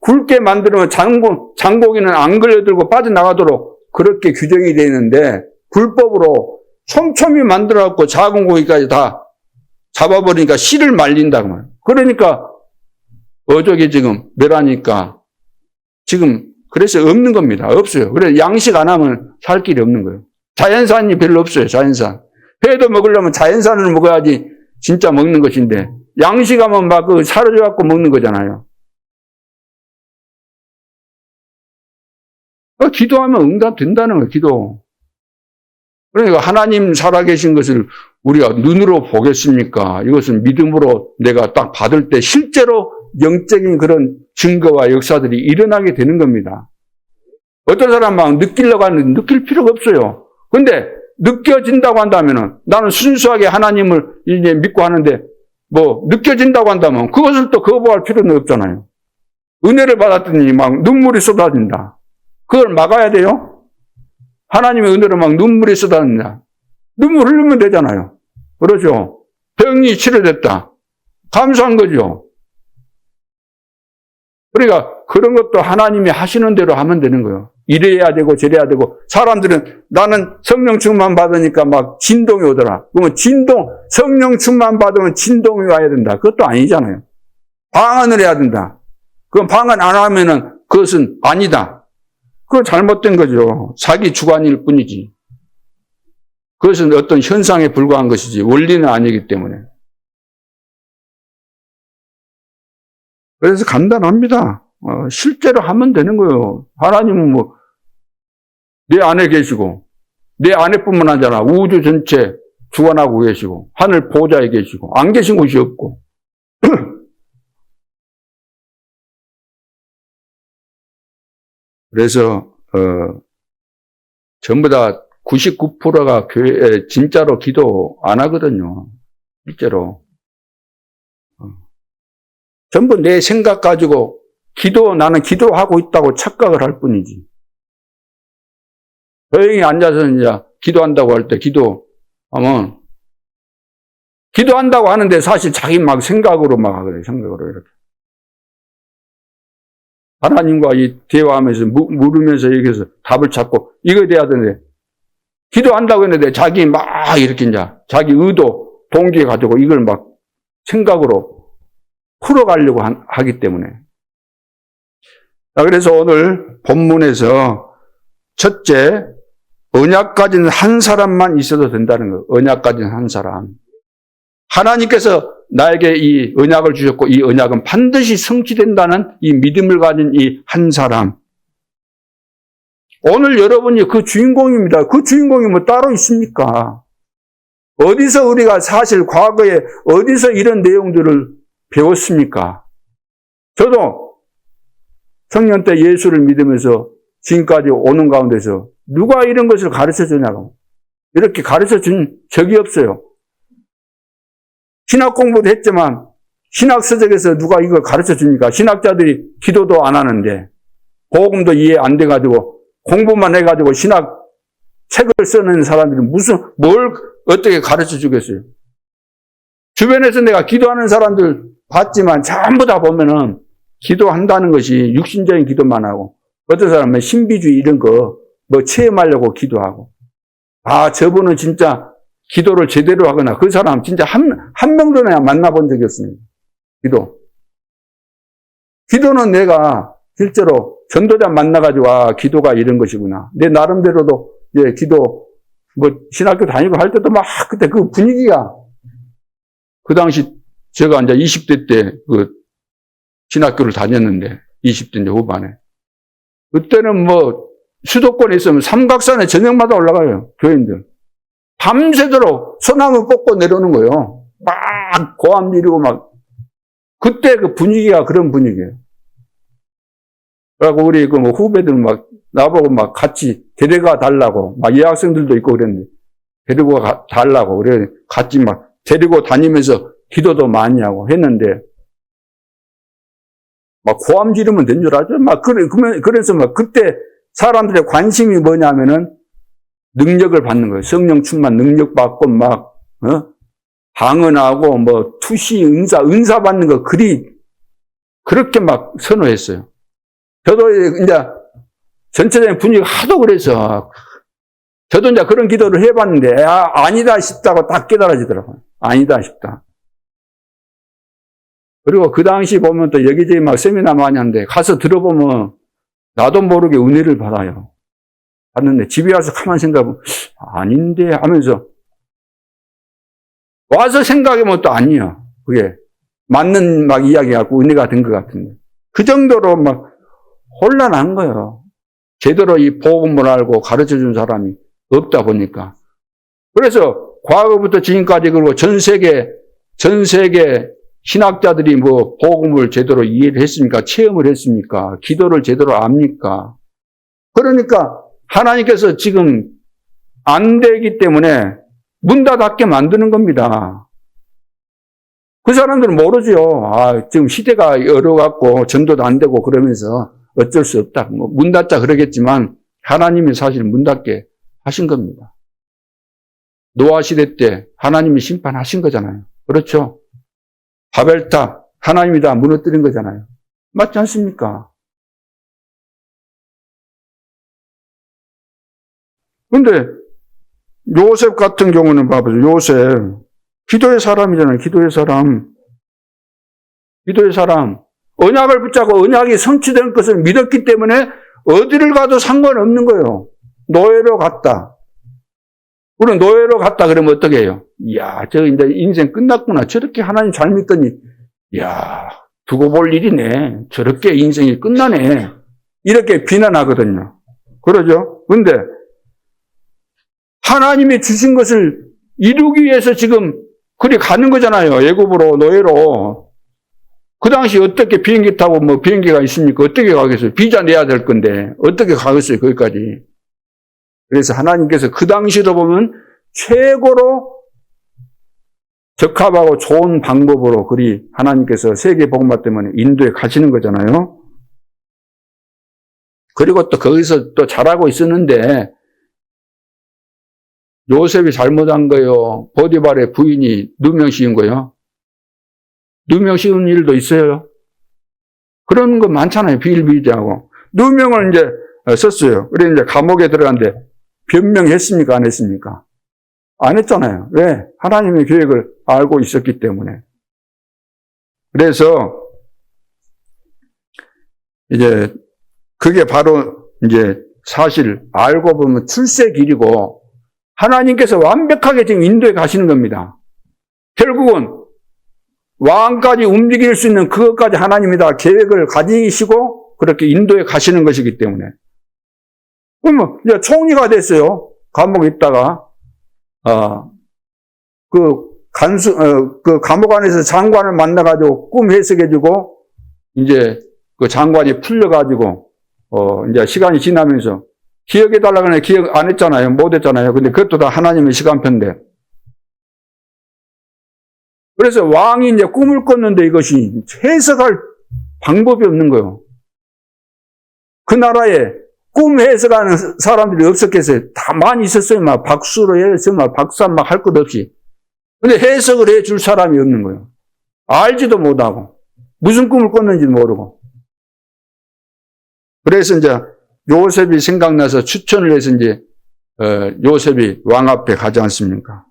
굵게 만들면 장고기는 안 걸려들고 빠져나가도록 그렇게 규정이 되어 있는데 불법으로 촘촘히 만들어갖고 작은 고기까지 다 잡아버리니까 씨를 말린다고 말이에요. 그러니까 어족이 지금 멸하니까 지금 그래서 없는 겁니다. 없어요. 그래서 양식 안 하면 살 길이 없는 거예요. 자연산이 별로 없어요. 자연산. 회도 먹으려면 자연산을 먹어야지 진짜 먹는 것인데 양식하면 막 사려져갖고 먹는 거잖아요. 기도하면 응답된다는 거예요. 기도. 그러니까 하나님 살아계신 것을 우리가 눈으로 보겠습니까? 이것은 믿음으로 내가 딱 받을 때 실제로 영적인 그런 증거와 역사들이 일어나게 되는 겁니다. 어떤 사람 막 느끼려고 하는데 느낄 필요가 없어요. 근데 느껴진다고 한다면은 나는 순수하게 하나님을 이제 믿고 하는데 느껴진다고 한다면 그것을 또 거부할 필요는 없잖아요. 은혜를 받았더니 막 눈물이 쏟아진다. 그걸 막아야 돼요? 하나님의 은혜로 막 눈물이 쏟아진다. 눈물 흘리면 되잖아요. 그렇죠? 병이 치료됐다. 감사한 거죠. 그러니까 그런 것도 하나님이 하시는 대로 하면 되는 거예요. 이래야 되고 저래야 되고, 사람들은 나는 성령 충만 받으니까 막 진동이 오더라. 그러면 성령 충만 받으면 진동이 와야 된다. 그것도 아니잖아요. 방언을 해야 된다. 그럼 방언 안 하면은 그것은 아니다. 그건 잘못된 거죠. 자기 주관일 뿐이지. 그것은 어떤 현상에 불과한 것이지 원리는 아니기 때문에. 그래서 간단합니다. 실제로 하면 되는 거예요. 하나님은 뭐 내 안에 계시고, 내 안에뿐만 아니라 우주 전체 주관하고 계시고, 하늘 보좌에 계시고, 안 계신 곳이 없고. 그래서 전부 다 99%가 교회에 진짜로 기도 안 하거든요. 실제로. 전부 내 생각 가지고 나는 기도하고 있다고 착각을 할 뿐이지. 조용히 앉아서 이제 기도한다고 할 때 기도하면, 기도한다고 하는데 사실 자기 막 생각으로 막 하거든요. 생각으로 이렇게. 하나님과 이 대화하면서 물으면서 얘기해서 답을 찾고 이거 돼야 되는데, 기도한다고 했는데 자기 막 이렇게 이제 자기 의도, 동기 가지고 이걸 막 생각으로 풀어가려고 하기 때문에. 그래서 오늘 본문에서 첫째, 언약 가진 한 사람만 있어도 된다는 거예요. 언약 가진 한 사람. 하나님께서 나에게 이 언약을 주셨고 이 언약은 반드시 성취된다는 이 믿음을 가진 이 한 사람. 오늘 여러분이 그 주인공입니다. 그 주인공이 뭐 따로 있습니까? 어디서 우리가 사실 과거에 어디서 이런 내용들을 배웠습니까? 저도 청년 때 예수를 믿으면서 지금까지 오는 가운데서 누가 이런 것을 가르쳐 주냐고. 이렇게 가르쳐 준 적이 없어요. 신학 공부도 했지만 신학서적에서 누가 이걸 가르쳐 줍니까? 신학자들이 기도도 안 하는데 복음도 이해 안 돼가지고 공부만 해가지고 신학 책을 쓰는 사람들이 뭘 어떻게 가르쳐 주겠어요? 주변에서 내가 기도하는 사람들 봤지만 전부 다 보면은 기도한다는 것이 육신적인 기도만 하고 어떤 사람은 신비주의 이런 거 뭐 체험하려고 기도하고, 저분은 진짜 기도를 제대로 하거나 그 사람 진짜 한 명도 내가 만나본 적이 없습니다. 기도는 내가 실제로 전도자 만나가지고 기도가 이런 것이구나. 내 나름대로도 기도 뭐 신학교 다니고 할 때도 막 그때 그 분위기가, 그 당시 제가 이제 20대 때 그 신학교를 다녔는데 20대 이제 후반에, 그때는 뭐 수도권에 있으면 삼각산에 저녁마다 올라가요. 교인들 밤새도록 소나무 뽑고 내려오는 거예요. 막 고함 지르고 막. 그때 그 분위기가 그런 분위기예요. 그래갖고 우리 그 뭐 후배들 막 나보고 막 같이 데려가 달라고, 막 여학생들도 있고 그랬는데 데리고 달라고 그래 같이 막 데리고 다니면서 기도도 많이 하고 했는데, 막 고함 지르면 된 줄 알죠? 막 그래서 막 그때 사람들의 관심이 뭐냐면은 능력을 받는 거예요. 성령 충만 능력 받고 막 방언하고 뭐 투시 은사 받는 거 그렇게 막 선호했어요. 저도 이제 전체적인 분위기가 하도 그래서 저도 이제 그런 기도를 해봤는데 아니다 싶다고 딱 깨달아지더라고요. 아니다 싶다. 그리고 그 당시 보면 또 여기저기 막 세미나 많이 하는데 가서 들어보면 나도 모르게 은혜를 받아요. 받는데 집에 와서 가만 생각하면 아닌데 하면서 와서 생각해보면 또 아니야. 그게 맞는 막 이야기 갖고 은혜가 된 것 같은데 그 정도로 막 혼란한 거예요. 제대로 이 복음을 알고 가르쳐 준 사람이 없다 보니까. 그래서 과거부터 지금까지 그리고 전 세계 신학자들이 뭐 복음을 제대로 이해를 했습니까? 체험을 했습니까? 기도를 제대로 압니까? 그러니까 하나님께서 지금 안 되기 때문에 문 닫게 만드는 겁니다. 그 사람들은 모르죠. 지금 시대가 어려워갖고 전도도 안 되고 그러면서 어쩔 수 없다. 뭐 문 닫자 그러겠지만 하나님이 사실 문 닫게 하신 겁니다. 노아 시대 때 하나님이 심판하신 거잖아요. 그렇죠? 바벨탑 하나님이 다 무너뜨린 거잖아요. 맞지 않습니까? 근데 요셉 같은 경우는 봐보세요. 요셉. 기도의 사람이잖아요. 기도의 사람. 기도의 사람. 언약을 붙잡고 언약이 성취된 것을 믿었기 때문에 어디를 가도 상관없는 거예요. 노예로 갔다. 우리는 노예로 갔다 그러면 어떻게 해요? 이야, 저 이제 인생 끝났구나. 저렇게 하나님 잘 믿더니, 이야, 두고 볼 일이네. 저렇게 인생이 끝나네. 이렇게 비난하거든요. 그러죠? 근데 하나님이 주신 것을 이루기 위해서 지금 그리 가는 거잖아요. 애굽으로, 노예로. 그 당시 어떻게 비행기 타고 뭐 비행기가 있습니까? 어떻게 가겠어요? 비자 내야 될 건데 어떻게 가겠어요? 거기까지. 그래서 하나님께서 그 당시로 보면 최고로 적합하고 좋은 방법으로 그리 하나님께서 세계 복음화 때문에 인도에 가시는 거잖아요. 그리고 또 거기서 또 잘하고 있었는데 요셉이 잘못한 거예요. 보디발의 부인이 누명 씌운 거예요. 누명 씌운 일도 있어요. 그런 거 많잖아요. 비일비재하고. 누명을 이제 썼어요. 그래 이제 감옥에 들어갔는데 변명했습니까? 안 했습니까? 안 했잖아요. 왜? 하나님의 계획을 알고 있었기 때문에. 그래서 이제 그게 바로 이제 사실 알고 보면 출세길이고 하나님께서 완벽하게 지금 인도에 가시는 겁니다. 결국은 왕까지 움직일 수 있는 그것까지 하나님이 다 계획을 가지시고 그렇게 인도에 가시는 것이기 때문에. 그러면 이제 총리가 됐어요. 감옥에 있다가 그 감옥 안에서 장관을 만나가지고 꿈 해석해주고 이제 그 장관이 풀려가지고 이제 시간이 지나면서 기억해달라고 하는데 기억 안 했잖아요. 못 했잖아요. 근데 그것도 다 하나님의 시간표인데. 그래서 왕이 이제 꿈을 꿨는데 이것이 해석할 방법이 없는 거예요. 그 나라에 꿈 해석하는 사람들이 없었겠어요. 다 많이 있었어요. 막 박수로 해서 막 박사 막 할 것 없이. 근데 해석을 해줄 사람이 없는 거예요. 알지도 못하고. 무슨 꿈을 꿨는지 모르고. 그래서 이제 요셉이 생각나서 추천을 해서 이제 요셉이 왕 앞에 가지 않습니까?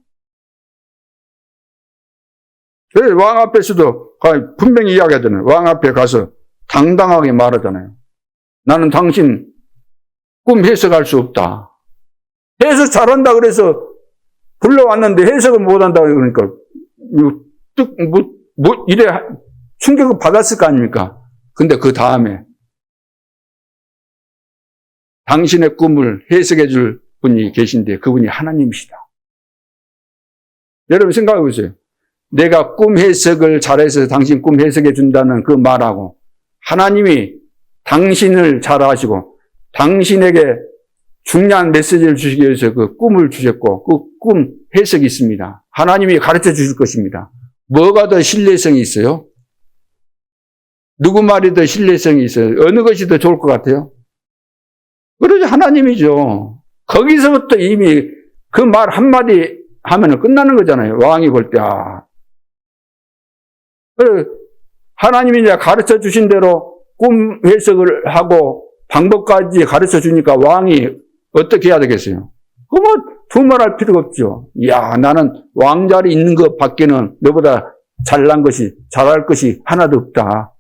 왕 앞에서도 분명히 이야기하잖아요. 왕 앞에 가서 당당하게 말하잖아요. 나는 당신 꿈 해석할 수 없다. 해석 잘한다 그래서 불러왔는데 해석을 못한다 그러니까 이래 충격을 받았을 거 아닙니까? 근데 그 다음에 당신의 꿈을 해석해 줄 분이 계신데 그분이 하나님이시다. 여러분 생각해 보세요. 내가 꿈 해석을 잘해서 당신 꿈 해석해 준다는 그 말하고 하나님이 당신을 잘 아시고 당신에게 중요한 메시지를 주시기 위해서 그 꿈을 주셨고 그 꿈 해석이 있습니다. 하나님이 가르쳐 주실 것입니다. 뭐가 더 신뢰성이 있어요? 누구 말이 더 신뢰성이 있어요? 어느 것이 더 좋을 것 같아요? 그러지 하나님이죠. 거기서부터 이미 그 말 한마디 하면 끝나는 거잖아요. 왕이 볼 때. 하나님이 이제 가르쳐 주신 대로 꿈 해석을 하고 방법까지 가르쳐 주니까 왕이 어떻게 해야 되겠어요? 그거 두말할 필요가 없죠. 야, 나는 왕자리 있는 것 밖에는 너보다 잘난 것이, 잘할 것이 하나도 없다.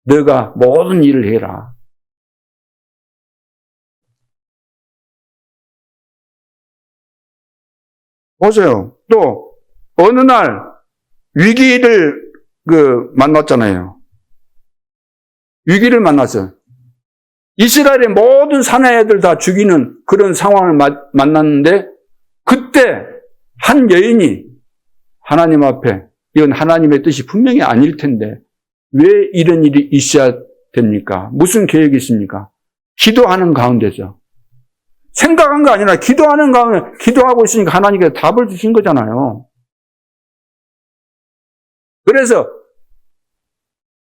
너가 모든 일을 해라. 보세요. 또 어느 날 위기를 만났잖아요. 위기를 만났어요. 이스라엘의 모든 사내애들 다 죽이는 그런 상황을 만났는데 그때 한 여인이 하나님 앞에 이건 하나님의 뜻이 분명히 아닐 텐데 왜 이런 일이 있어야 됩니까? 무슨 계획이 있습니까? 기도하는 가운데죠. 생각한 거 아니라 기도하는 가운데 기도하고 있으니까 하나님께서 답을 주신 거잖아요. 그래서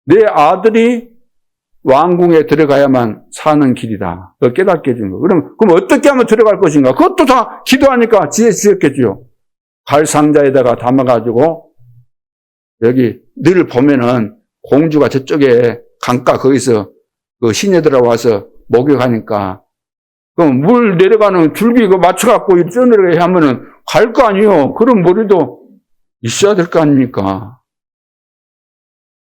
내 아들이 왕궁에 들어가야만 사는 길이다. 그걸 깨닫게 해준 거. 그럼 어떻게 하면 들어갈 것인가? 그것도 다 기도하니까 지혜 주셨겠죠. 갈 상자에다가 담아가지고 여기 늘 보면은 공주가 저쪽에 강가 거기서 그 시내들어 와서 목욕하니까 그럼 물 내려가는 줄기 그 맞춰갖고 뛰어내려가게 하면은 갈 거 아니에요. 그런 머리도 있어야 될 거 아닙니까?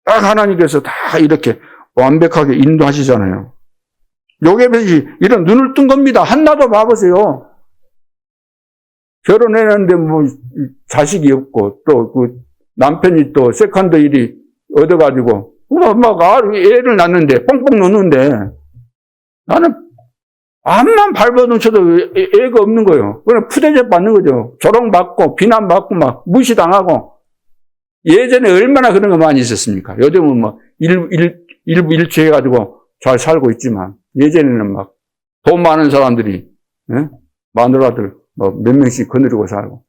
딱 하나님께서 다 이렇게 완벽하게 인도하시잖아요. 요게벳이 이런 눈을 뜬 겁니다. 한나도 봐보세요. 결혼했는데 뭐 자식이 없고 또 그 남편이 또 세컨드 일이 얻어가지고 막 애를 낳는데 뻥뻥 놓는데 나는 암만 밟아놓쳐도 애가 없는 거예요. 그냥 푸대접 받는 거죠. 조롱받고 비난받고 막 무시당하고. 예전에 얼마나 그런 거 많이 있었습니까? 요즘은 뭐 일부 일치해가지고 잘 살고 있지만 예전에는 막 돈 많은 사람들이 마누라들 뭐 몇 명씩 거느리고 살고.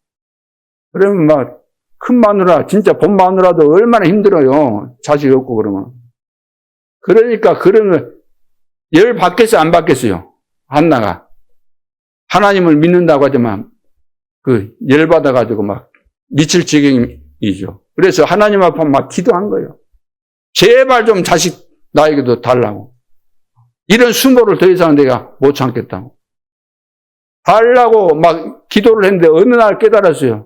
그러면 막 큰 마누라 진짜 본 마누라도 얼마나 힘들어요. 자식 없고 그러면. 그러니까 그런 거 열 받겠어요? 안 받겠어요? 한나가. 하나님을 믿는다고 하지만 그 열 받아가지고 막 미칠 지경이죠. 그래서 하나님 앞에 막 기도한 거예요. 제발 좀 자식 나에게도 달라고. 이런 수모를 더 이상 내가 못 참겠다고. 달라고 막 기도를 했는데 어느 날 깨달았어요.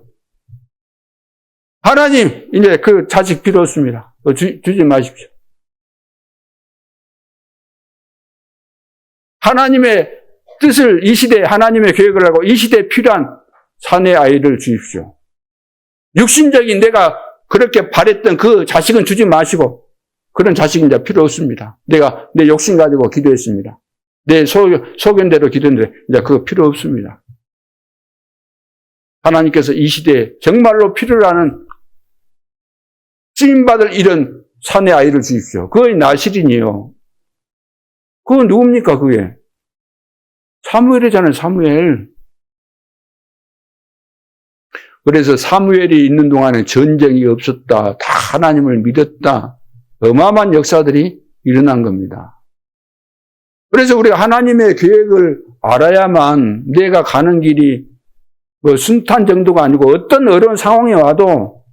하나님, 이제 그 자식 필요 없습니다. 주지 마십시오. 하나님의 뜻을 이 시대에 하나님의 계획을 알고 이 시대에 필요한 사내 아이를 주십시오. 육신적인 내가 그렇게 바랬던 그 자식은 주지 마시고 그런 자식은 이제 필요 없습니다. 내가 내 욕심 가지고 기도했습니다. 내 소견대로 기도했는데 이제 그거 필요 없습니다. 하나님께서 이 시대에 정말로 필요로 하는 쓰임받을 이런 사내 아이를 주십시오. 그게 나실인이에요. 그건 누굽니까, 그게? 사무엘이잖아요, 사무엘. 그래서 사무엘이 있는 동안에 전쟁이 없었다. 다 하나님을 믿었다. 어마어마한 역사들이 일어난 겁니다. 그래서 우리가 하나님의 계획을 알아야만 내가 가는 길이 뭐 순탄 정도가 아니고 어떤 어려운 상황이 와도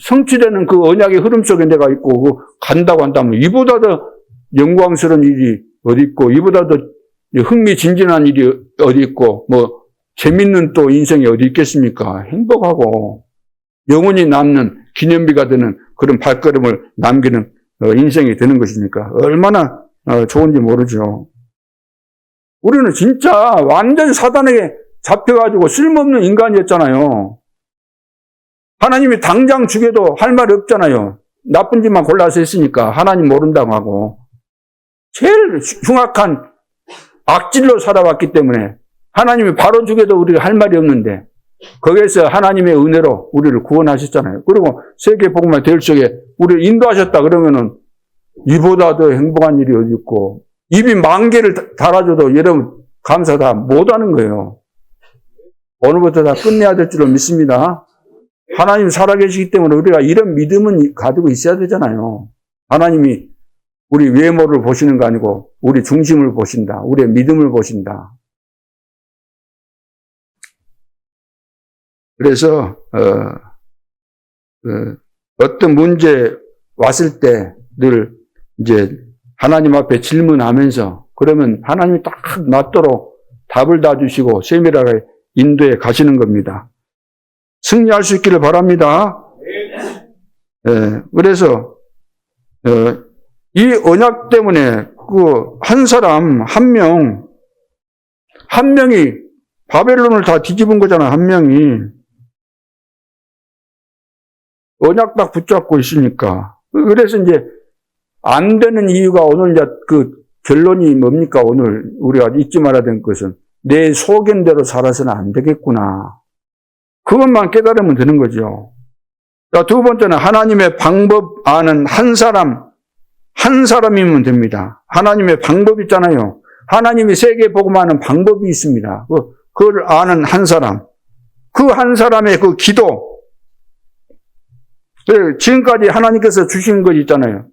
성취되는 그 언약의 흐름 속에 내가 있고 간다고 한다면 이보다 더 영광스러운 일이 어디 있고 이보다 더 흥미진진한 일이 어디 있고 뭐 재밌는 또 인생이 어디 있겠습니까? 행복하고 영원히 남는 기념비가 되는 그런 발걸음을 남기는 인생이 되는 것이니까 얼마나 좋은지 모르죠. 우리는 진짜 완전 사단에게 잡혀가지고 쓸모없는 인간이었잖아요. 하나님이 당장 죽여도 할 말이 없잖아요. 나쁜 짓만 골라서 했으니까 하나님 모른다고 하고 제일 흉악한 악질로 살아왔기 때문에 하나님이 바로 죽여도 우리가 할 말이 없는데 거기에서 하나님의 은혜로 우리를 구원하셨잖아요. 그리고 세계복음화 대열 속에 우리를 인도하셨다 그러면은 이보다 더 행복한 일이 어디 있고 입이 10,000개를 달아줘도 여러분 감사 다 못하는 거예요. 오늘부터 다 끝내야 될 줄로 믿습니다. 하나님 살아계시기 때문에 우리가 이런 믿음은 가지고 있어야 되잖아요. 하나님이 우리 외모를 보시는 거 아니고 우리 중심을 보신다. 우리의 믿음을 보신다. 그래서 어떤 문제 왔을 때 늘 이제 하나님 앞에 질문하면서 그러면 하나님이 딱 맞도록 답을 다 주시고 세밀하게 인도해 가시는 겁니다. 승리할 수 있기를 바랍니다. 그래서 이 언약 때문에 그 한 사람 한 명이 바벨론을 다 뒤집은 거잖아. 한 명이 언약 딱 붙잡고 있으니까. 그래서 이제 안 되는 이유가 오늘 이제 그 결론이 뭡니까? 오늘 우리가 잊지 말아야 될 것은 내 소견대로 살아서는 안 되겠구나. 그것만 깨달으면 되는 거죠. 자, 두 번째는 하나님의 방법 아는 한 사람이면 됩니다. 하나님의 방법 있잖아요. 하나님이 세계 복음하는 방법이 있습니다. 그걸 아는 한 사람. 그 한 사람의 그 기도. 지금까지 하나님께서 주신 것 있잖아요.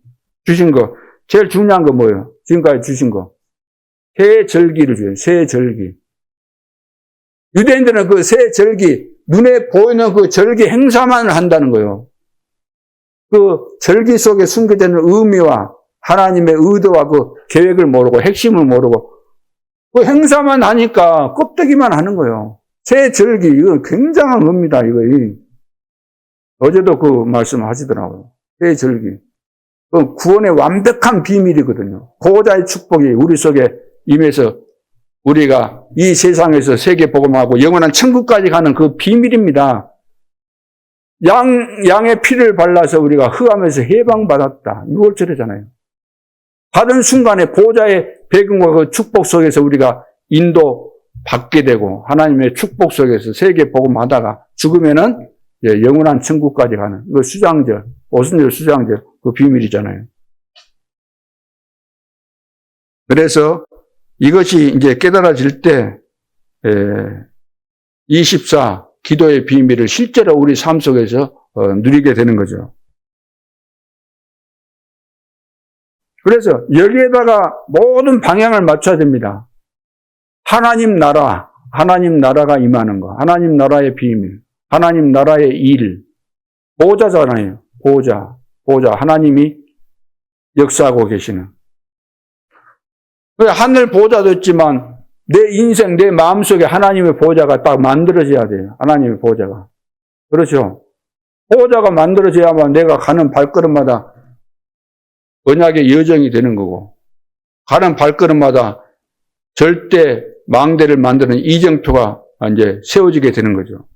주신 거. 제일 중요한 거 뭐예요? 지금까지 주신 거. 새 절기를 줘요. 새 절기. 유대인들은 그 새 절기, 눈에 보이는 그 절기 행사만 한다는 거예요. 그 절기 속에 숨겨져 있는 의미와 하나님의 의도와 그 계획을 모르고 핵심을 모르고 그 행사만 하니까 껍데기만 하는 거예요. 새 절기, 이거 굉장한 겁니다, 이거. 어제도 그 말씀 하시더라고요. 새 절기. 그 구원의 완벽한 비밀이거든요. 보호자의 축복이 우리 속에 임해서 우리가 이 세상에서 세계 복음하고 영원한 천국까지 가는 그 비밀입니다. 양의 피를 발라서 우리가 흑암에서 해방받았다. 6월절이잖아요. 받은 순간에 보호자의 배경과 그 축복 속에서 우리가 인도받게 되고 하나님의 축복 속에서 세계 복음하다가 죽으면은 영원한 천국까지 가는 그 수장절, 오순절 수장절 그 비밀이잖아요. 그래서 이것이 이제 깨달아질 때 24 기도의 비밀을 실제로 우리 삶 속에서 누리게 되는 거죠. 그래서 여기에다가 모든 방향을 맞춰야 됩니다. 하나님 나라가 임하는 거, 하나님 나라의 비밀, 하나님 나라의 일, 보호자잖아요. 보호자, 하나님이 역사하고 계시는. 하늘 보호자도 있지만 내 인생, 내 마음속에 하나님의 보호자가 딱 만들어져야 돼요. 하나님의 보호자가. 그렇죠. 보호자가 만들어져야만 내가 가는 발걸음마다 언약의 여정이 되는 거고, 가는 발걸음마다 절대 망대를 만드는 이정표가 이제 세워지게 되는 거죠.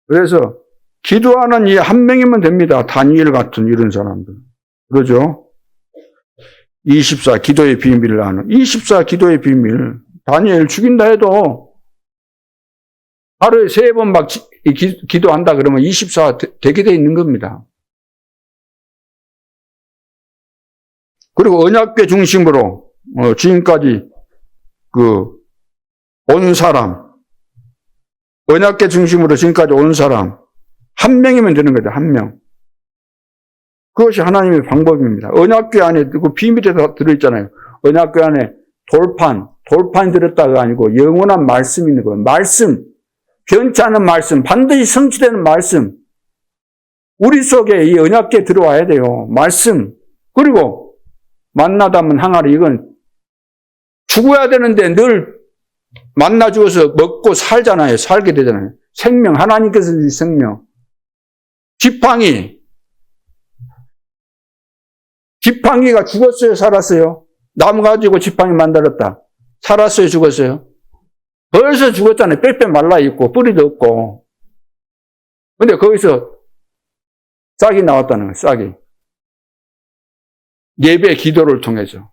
그래서 기도하는 이 한 명이면 됩니다. 다니엘 같은 이런 사람들. 그러죠? 24 기도의 비밀을 아는 24 기도의 비밀. 다니엘 죽인다 해도 하루에 3번 막 기도한다 그러면 24 되게 돼 있는 겁니다. 그리고 언약궤 중심으로 지금까지 온 사람, 언약궤 중심으로 지금까지 온 사람 한 명이면 되는 거죠. 한 명. 그것이 하나님의 방법입니다. 언약궤 안에 그 비밀이 들어있잖아요. 언약궤 안에 돌판이 들었다가 아니고 영원한 말씀이 있는 거예요. 말씀, 변치 않은 말씀, 반드시 성취되는 말씀. 우리 속에 이 언약궤 들어와야 돼요. 말씀. 그리고 만나다면 항아리, 이건 죽어야 되는데 늘 만나 죽어서 먹고 살잖아요. 살게 되잖아요. 생명, 하나님께서 주신 생명. 지팡이가 죽었어요, 살았어요? 나무 가지고 지팡이 만들었다. 살았어요, 죽었어요? 벌써 죽었잖아요. 빽빽 말라있고 뿌리도 없고. 근데 거기서 싹이 나왔다는 거예요. 싹이. 예배 기도를 통해서.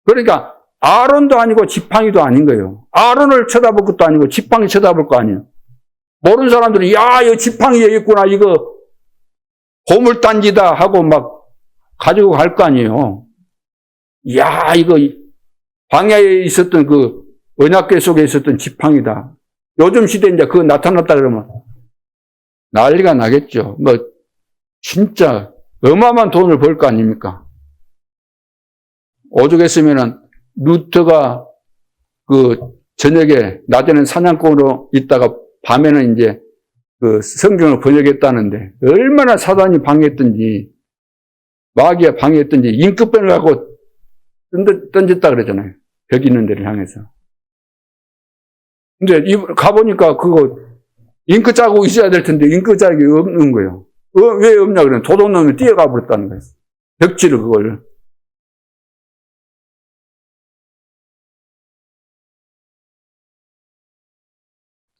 그러니까 아론도 아니고 지팡이도 아닌 거예요. 아론을 쳐다볼 것도 아니고 지팡이 쳐다볼 거 아니에요. 모르는 사람들은 야, 이거 지팡이 여기 있구나, 이거 보물단지다 하고 막 가지고 갈 거 아니에요. 야, 이거 광야에 있었던 그 언약궤 속에 있었던 지팡이다. 요즘 시대에 이제 그거 나타났다 그러면 난리가 나겠죠. 뭐 진짜 어마어마한 돈을 벌 거 아닙니까? 오죽했으면은 루터가 그 저녁에 낮에는 사냥꾼으로 있다가 밤에는 이제 그 성경을 번역했다는데 얼마나 사단이 방해했던지 마귀가 방해했던지 잉크펜을 갖고 던졌다 그러잖아요. 벽 있는 데를 향해서. 근데 가보니까 그거 잉크 자국 있어야 될 텐데 잉크 자국이 없는 거예요. 왜 없냐 그러면 도둑놈이 뛰어가 버렸다는 거예요. 벽지를 그걸.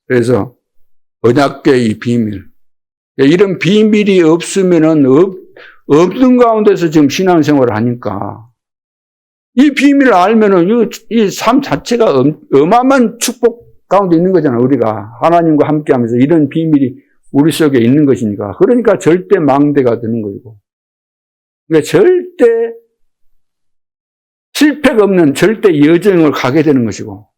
그래서 언약궤의 비밀. 이런 비밀이 없으면은 없는 가운데서 지금 신앙생활을 하니까 이 비밀을 알면은 이 삶 자체가 어마어마한 축복 가운데 있는 거잖아요. 우리가 하나님과 함께 하면서 이런 비밀이 우리 속에 있는 것이니까. 그러니까 절대 망대가 되는 거고. 그러니까 절대 실패가 없는 절대 여정을 가게 되는 것이고.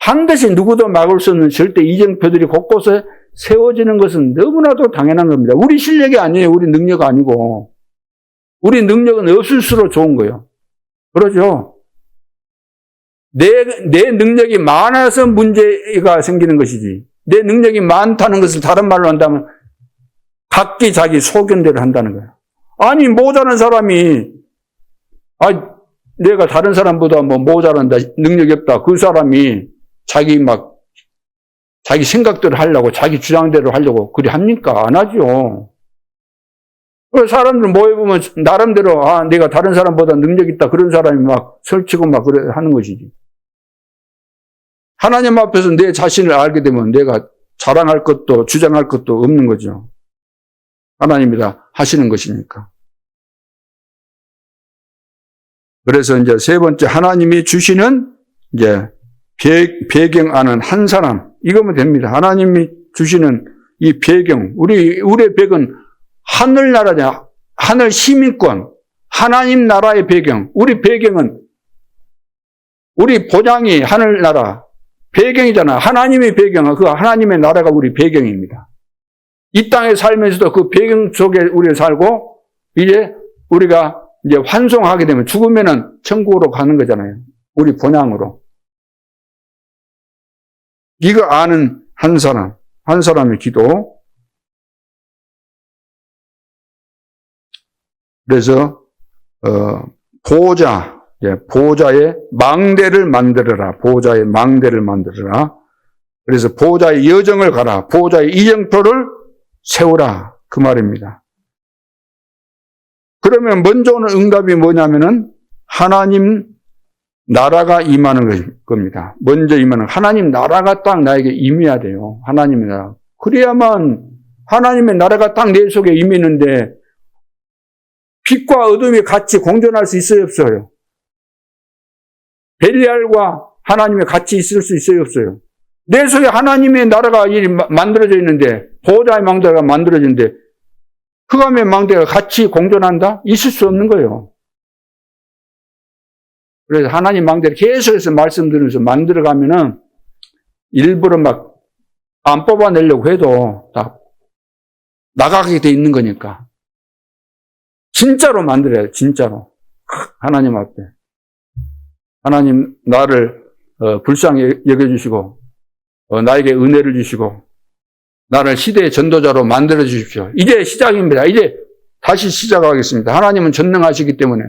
반드시 누구도 막을 수 없는 절대 이정표들이 곳곳에 세워지는 것은 너무나도 당연한 겁니다. 우리 실력이 아니에요. 우리 능력 아니고. 우리 능력은 없을수록 좋은 거예요. 그러죠? 내 능력이 많아서 문제가 생기는 것이지. 내 능력이 많다는 것을 다른 말로 한다면 각기 자기 소견대로 한다는 거예요. 아니, 모자란 사람이, 내가 다른 사람보다 뭐 모자란다, 능력이 없다. 그 사람이 자기 생각대로 하려고, 자기 주장대로 하려고 그리 합니까? 안 하죠. 사람들 모여보면 나름대로, 내가 다른 사람보다 능력 있다. 그런 사람이 막 설치고 막 그래 하는 것이지. 하나님 앞에서 내 자신을 알게 되면 내가 자랑할 것도 주장할 것도 없는 거죠. 하나님이 다 하시는 것이니까. 그래서 이제 세 번째, 하나님이 주시는 이제 배경 아는 한 사람, 이거면 됩니다. 하나님이 주시는 이 배경, 우리의 배경은 하늘나라냐, 하늘 시민권, 하나님 나라의 배경. 우리 배경은, 우리 본향이 하늘나라 배경이잖아. 하나님의 배경은, 그 하나님의 나라가 우리 배경입니다. 이 땅에 살면서도 그 배경 속에 우리가 살고, 이제 우리가 이제 환송하게 되면 죽으면은 천국으로 가는 거잖아요. 우리 본향으로. 이거 아는 한 사람의 기도. 그래서 보호자의 망대를 만들어라. 보호자의 망대를 만들어라. 그래서 보호자의 여정을 가라. 보호자의 이정표를 세우라. 그 말입니다. 그러면 먼저 오는 응답이 뭐냐면은 하나님 나라가 임하는 겁니다. 먼저 임하는 하나님 나라가 딱 나에게 임해야 돼요. 하나님의 나라. 그래야만 하나님의 나라가 딱 내 속에 임했는데 빛과 어둠이 같이 공존할 수 있어요, 없어요? 벨리알과 하나님이 같이 있을 수 있어요, 없어요? 내 속에 하나님의 나라가 만들어져 있는데, 보호자의 망대가 만들어지는데, 흑암의 망대가 같이 공존한다? 있을 수 없는 거예요. 그래서 하나님 망대를 계속해서 말씀드리면서 만들어가면은, 일부러 막 안 뽑아내려고 해도 다 나가게 돼 있는 거니까. 진짜로 만들어야 돼, 진짜로. 하나님 앞에. 하나님, 나를, 불쌍히 여겨주시고, 나에게 은혜를 주시고, 나를 시대의 전도자로 만들어 주십시오. 이제 시작입니다. 이제 다시 시작하겠습니다. 하나님은 전능하시기 때문에.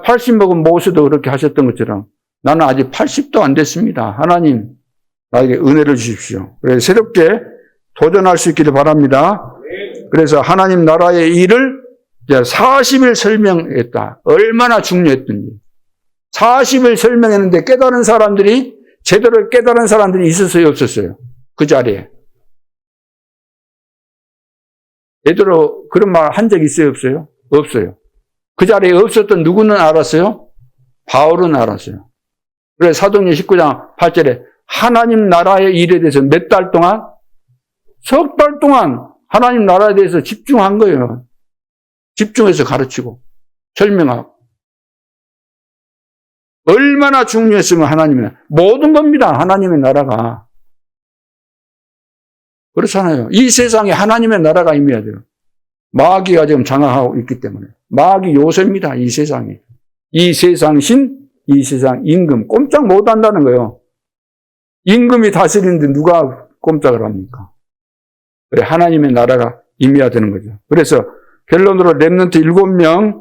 80 먹은 모세도 그렇게 하셨던 것처럼 나는 아직 80도 안 됐습니다. 하나님, 나에게 은혜를 주십시오. 그래서 새롭게 도전할 수 있기를 바랍니다. 그래서 하나님 나라의 일을 40일 설명했다. 얼마나 중요했던지. 40일 설명했는데 깨달은 사람들이, 제대로 깨달은 사람들이 있었어요, 없었어요? 그 자리에. 제대로 그런 말 한 적 있어요, 없어요? 없어요. 그 자리에 없었던 누구는 알았어요? 바울은 알았어요. 그래서 사도행전 19장 8절에 하나님 나라의 일에 대해서 몇 달 동안? 석 달 동안 하나님 나라에 대해서 집중한 거예요. 집중해서 가르치고 설명하고. 얼마나 중요했으면 하나님의 모든 겁니다. 하나님의 나라가. 그렇잖아요. 이 세상에 하나님의 나라가 임해야 돼요. 마귀가 지금 장악하고 있기 때문에. 마귀 요새입니다. 이 세상에. 이 세상 신, 이 세상 임금. 꼼짝 못 한다는 거예요. 임금이 다스리는데 누가 꼼짝을 합니까? 그래, 하나님의 나라가 임해야 되는 거죠. 그래서 결론으로 렘넌트 7명처럼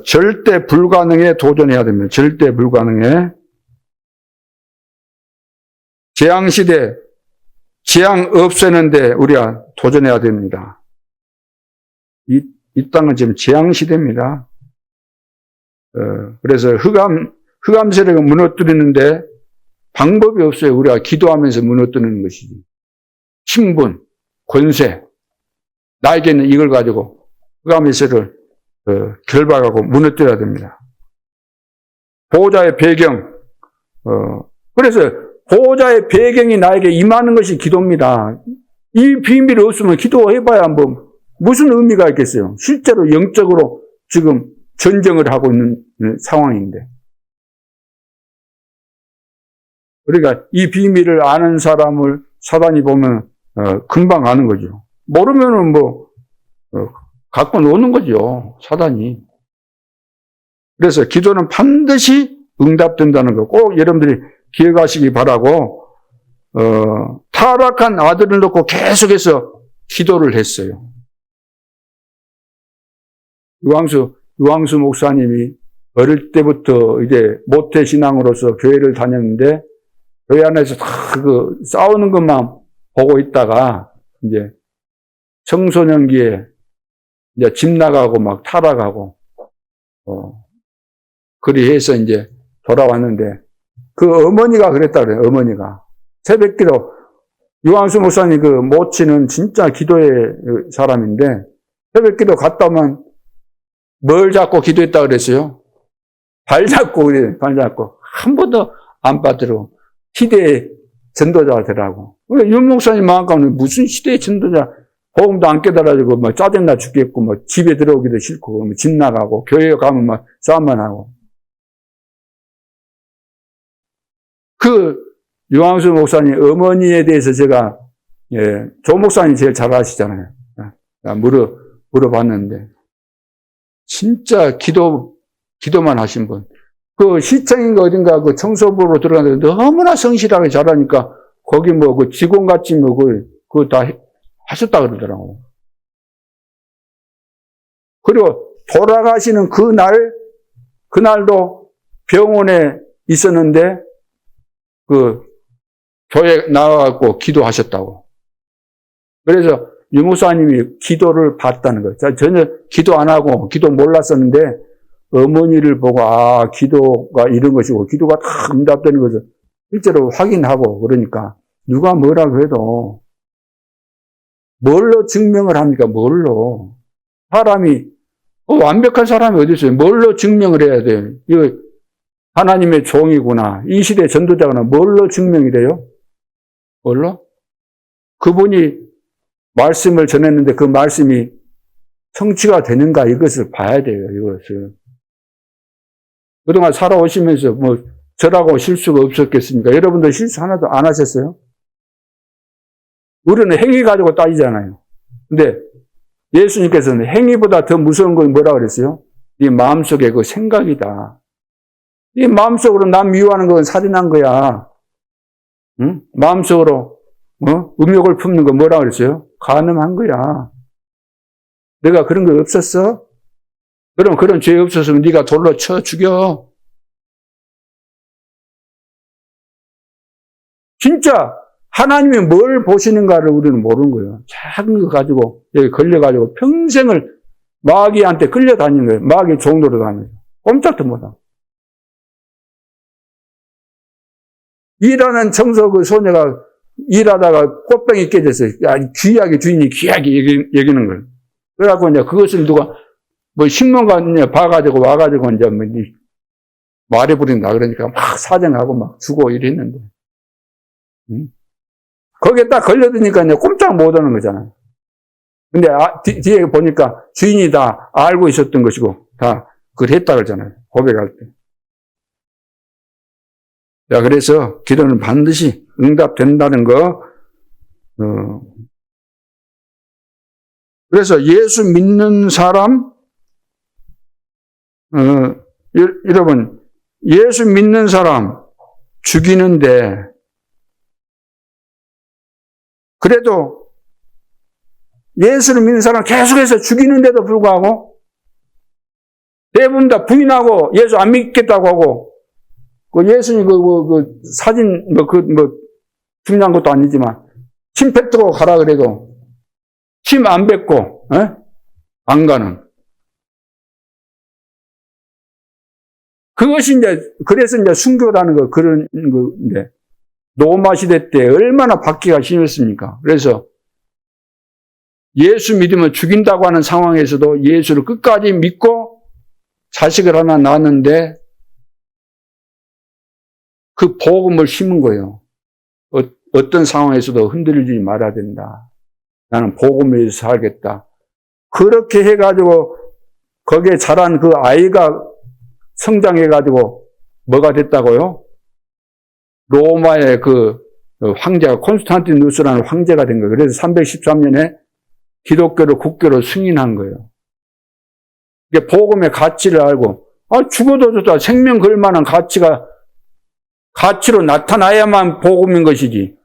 절대 불가능에 도전해야 됩니다. 절대 불가능에. 재앙시대, 재앙 없애는데 우리가 도전해야 됩니다. 이 땅은 지금 재앙시대입니다. 그래서 흑암 세력을 무너뜨리는데 방법이 없어요. 우리가 기도하면서 무너뜨리는 것이지. 신분, 권세, 나에게는 이걸 가지고 흑암의 세력을 결박하고 무너뜨려야 됩니다. 보호자의 배경, 그래서 보호자의 배경이 나에게 임하는 것이 기도입니다. 이 비밀이 없으면 기도해봐야 뭐 무슨 의미가 있겠어요? 실제로 영적으로 지금 전쟁을 하고 있는 상황인데. 그러니까 이 비밀을 아는 사람을 사단이 보면 금방 아는 거죠. 모르면은 갖고 노는 거죠, 사단이. 그래서 기도는 반드시 응답된다는 거 꼭 여러분들이 기억하시기 바라고, 타락한 아들을 놓고 계속해서 기도를 했어요. 유황수 목사님이 어릴 때부터 이제 모태 신앙으로서 교회를 다녔는데 교회 안에서 다 싸우는 것만 보고 있다가 이제 청소년기에 이제 집 나가고 막 타락하고 그리 해서 이제 돌아왔는데 그 어머니가 그랬다 그래요. 어머니가 새벽기도 유황수 목사님 그 모친은 진짜 기도의 사람인데 새벽기도 갔다 오면 뭘 잡고 기도했다 그랬어요? 발 잡고 그래. 발 잡고 한 번도 안 빠뜨려. 시대의 전도자더라고. 윤 목사님 마음가운데 무슨 시대의 전도자? 복음도 안 깨달아지고 뭐 짜증나 죽겠고 뭐 집에 들어오기도 싫고 뭐 집 나가고 교회 가면 막 싸움만 하고. 그 유황수 목사님 어머니에 대해서 제가 조 목사님 제일 잘 아시잖아요. 물어봤는데 진짜 기도만 하신 분. 그 시청인가 어딘가 그 청소부로 들어갔는데 너무나 성실하게 잘하니까 거기 뭐 그 직원같이 뭐 그거 다 하셨다 그러더라고. 그리고 돌아가시는 그날도 병원에 있었는데 그 교회 나와갖고 기도하셨다고. 그래서 유 목사님이 기도를 봤다는 거예요. 전혀 기도 안 하고 기도 몰랐었는데 어머니를 보고 기도가 이런 것이고 기도가 다 응답되는 것을 실제로 확인하고 그러니까 누가 뭐라고 해도 뭘로 증명을 합니까? 뭘로? 사람이 완벽한 사람이 어디 있어요? 뭘로 증명을 해야 돼요? 이거 하나님의 종이구나. 이 시대 전도자구나. 뭘로 증명이 돼요? 뭘로? 그분이 말씀을 전했는데 그 말씀이 성취가 되는가 이것을 봐야 돼요. 이것을. 그동안 살아오시면서 뭐 저라고 실수가 없었겠습니까? 여러분들 실수 하나도 안 하셨어요? 우리는 행위 가지고 따지잖아요. 근데 예수님께서는 행위보다 더 무서운 건 뭐라 그랬어요? 이 마음속에 그 생각이다. 이 마음속으로 남 미워하는 건 살인한 거야. 응? 마음속으로 음욕을 품는 건 뭐라 그랬어요? 간음한 거야. 내가 그런 거 없었어? 그럼 그런 죄 없었으면 네가 돌로 쳐 죽여. 진짜 하나님이 뭘 보시는가를 우리는 모르는 거예요. 작은 거 가지고 여기 걸려가지고 평생을 마귀한테 끌려다니는 거예요. 마귀 종로로 다니는 거예요. 꼼짝도 못하고. 일하는 청소 그 소녀가 일하다가 꽃병이 깨졌어요. 귀하게 주인이 귀하게 여기는 거예요. 그래갖고 이제 그것을 누가 뭐 신문관 봐가지고 와가지고 이제 뭐 말해버린다 그러니까 막 사정하고 막 주고 이랬는데. 거기에 딱 걸려드니까 이제 꼼짝 못 하는 거잖아요. 근데 뒤에 보니까 주인이 다 알고 있었던 것이고 다 그걸 했다 그러잖아요. 고백할 때. 자, 그래서 기도는 반드시 응답된다는 거. 그래서 예수 믿는 사람, 여러분, 예수 믿는 사람 죽이는데, 그래도 예수를 믿는 사람 계속해서 죽이는데도 불구하고, 대부분 다 부인하고 예수 안 믿겠다고 하고, 예수님 그 사진 중요한 것도 아니지만 침 뱉고 가라 그래도 침 안 뱉고 안 가는. 그것이 이제 그래서 이제 순교라는 거 그런 건데 로마 시대 때 얼마나 박해가 심했습니까? 그래서 예수 믿으면 죽인다고 하는 상황에서도 예수를 끝까지 믿고 자식을 하나 낳았는데 그 복음을 심은 거예요. 어떤 상황에서도 흔들리지 말아야 된다. 나는 복음을 위해서 살겠다. 그렇게 해가지고 거기에 자란 그 아이가 성장해가지고 뭐가 됐다고요? 로마의 그 황제가 콘스탄티누스라는 황제가 된 거예요. 그래서 313년에 기독교를 국교로 승인한 거예요. 이게 복음의 가치를 알고 죽어도 좋다. 생명 걸 만한 가치로 나타나야만 복음인 것이지.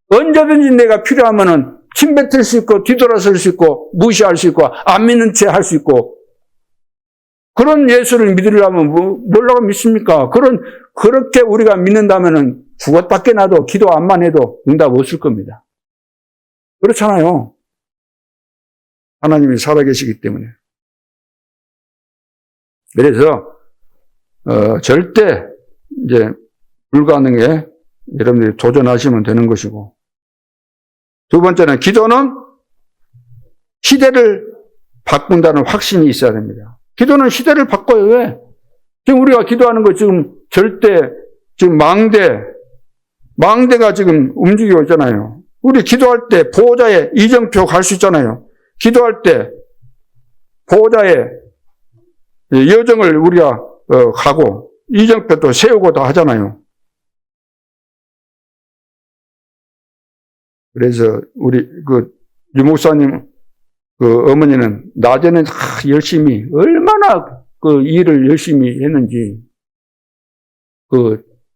언제든지 내가 필요하면은 침 뱉을 수 있고 뒤돌아설 수 있고 무시할 수 있고 안 믿는 채 할 수 있고 그런 예수를 믿으려면 뭐라고 믿습니까? 그렇게 우리가 믿는다면은 그것밖에 나도 기도 안만 해도 응답 없을 겁니다. 그렇잖아요. 하나님이 살아계시기 때문에. 그래서 절대 이제 불가능에 여러분들이 도전하시면 되는 것이고, 두 번째는 기도는 시대를 바꾼다는 확신이 있어야 됩니다. 기도는 시대를 바꿔요. 왜? 지금 우리가 기도하는 거 지금 지금 망대가 지금 움직이고 있잖아요. 우리 기도할 때 보호자의 이정표 갈 수 있잖아요. 기도할 때 보호자의 여정을 우리가 가고 이정표도 세우고 다 하잖아요. 그래서 우리 유 목사님 어머니는 낮에는 열심히 얼마나 일을 열심히 했는지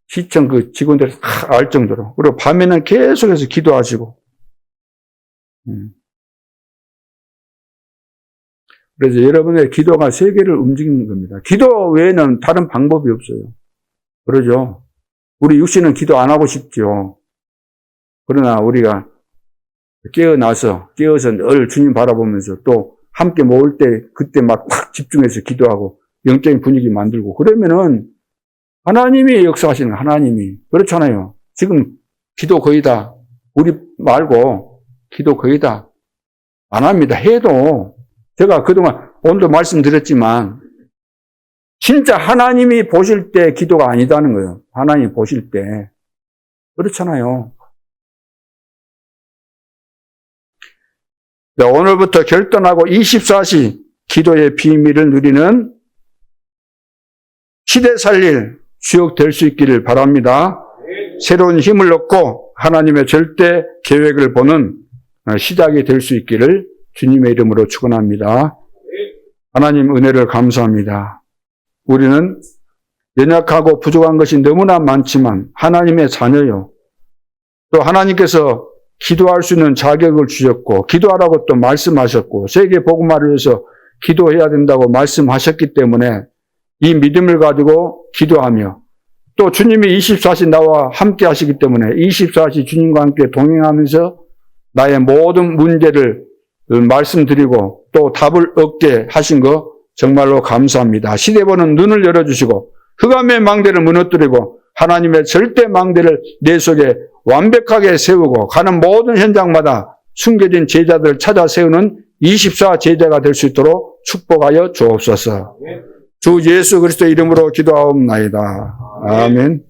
시청 직원들이 다 알 정도로. 그리고 밤에는 계속해서 기도하시고. 그래서 여러분의 기도가 세계를 움직이는 겁니다. 기도 외에는 다른 방법이 없어요. 그러죠. 우리 육신은 기도 안 하고 싶죠. 그러나 우리가 깨어서 늘 주님 바라보면서 또 함께 모을 때 그때 막 확 집중해서 기도하고 영적인 분위기 만들고 그러면은 하나님이 역사하시는 하나님이 그렇잖아요. 지금 기도 거의 다 우리 말고 기도 거의 다 안 합니다. 해도 제가 그동안 오늘도 말씀드렸지만 진짜 하나님이 보실 때 기도가 아니다는 거예요. 하나님이 보실 때. 그렇잖아요. 자, 오늘부터 결단하고 24시 기도의 비밀을 누리는 시대 살릴 주역 될 수 있기를 바랍니다. 새로운 힘을 얻고 하나님의 절대 계획을 보는 시작이 될 수 있기를 주님의 이름으로 축원합니다. 하나님 은혜를 감사합니다. 우리는 연약하고 부족한 것이 너무나 많지만 하나님의 자녀요. 또 하나님께서 기도할 수 있는 자격을 주셨고 기도하라고 또 말씀하셨고 세계 복음화를 위해서 기도해야 된다고 말씀하셨기 때문에 이 믿음을 가지고 기도하며 또 주님이 24시 나와 함께 하시기 때문에 24시 주님과 함께 동행하면서 나의 모든 문제를 말씀드리고 또 답을 얻게 하신 거 정말로 감사합니다. 시대보는 눈을 열어주시고 흑암의 망대를 무너뜨리고 하나님의 절대 망대를 내 속에 완벽하게 세우고 가는 모든 현장마다 숨겨진 제자들을 찾아 세우는 24 제자가 될 수 있도록 축복하여 주옵소서. 주 예수 그리스도 이름으로 기도하옵나이다. 아멘.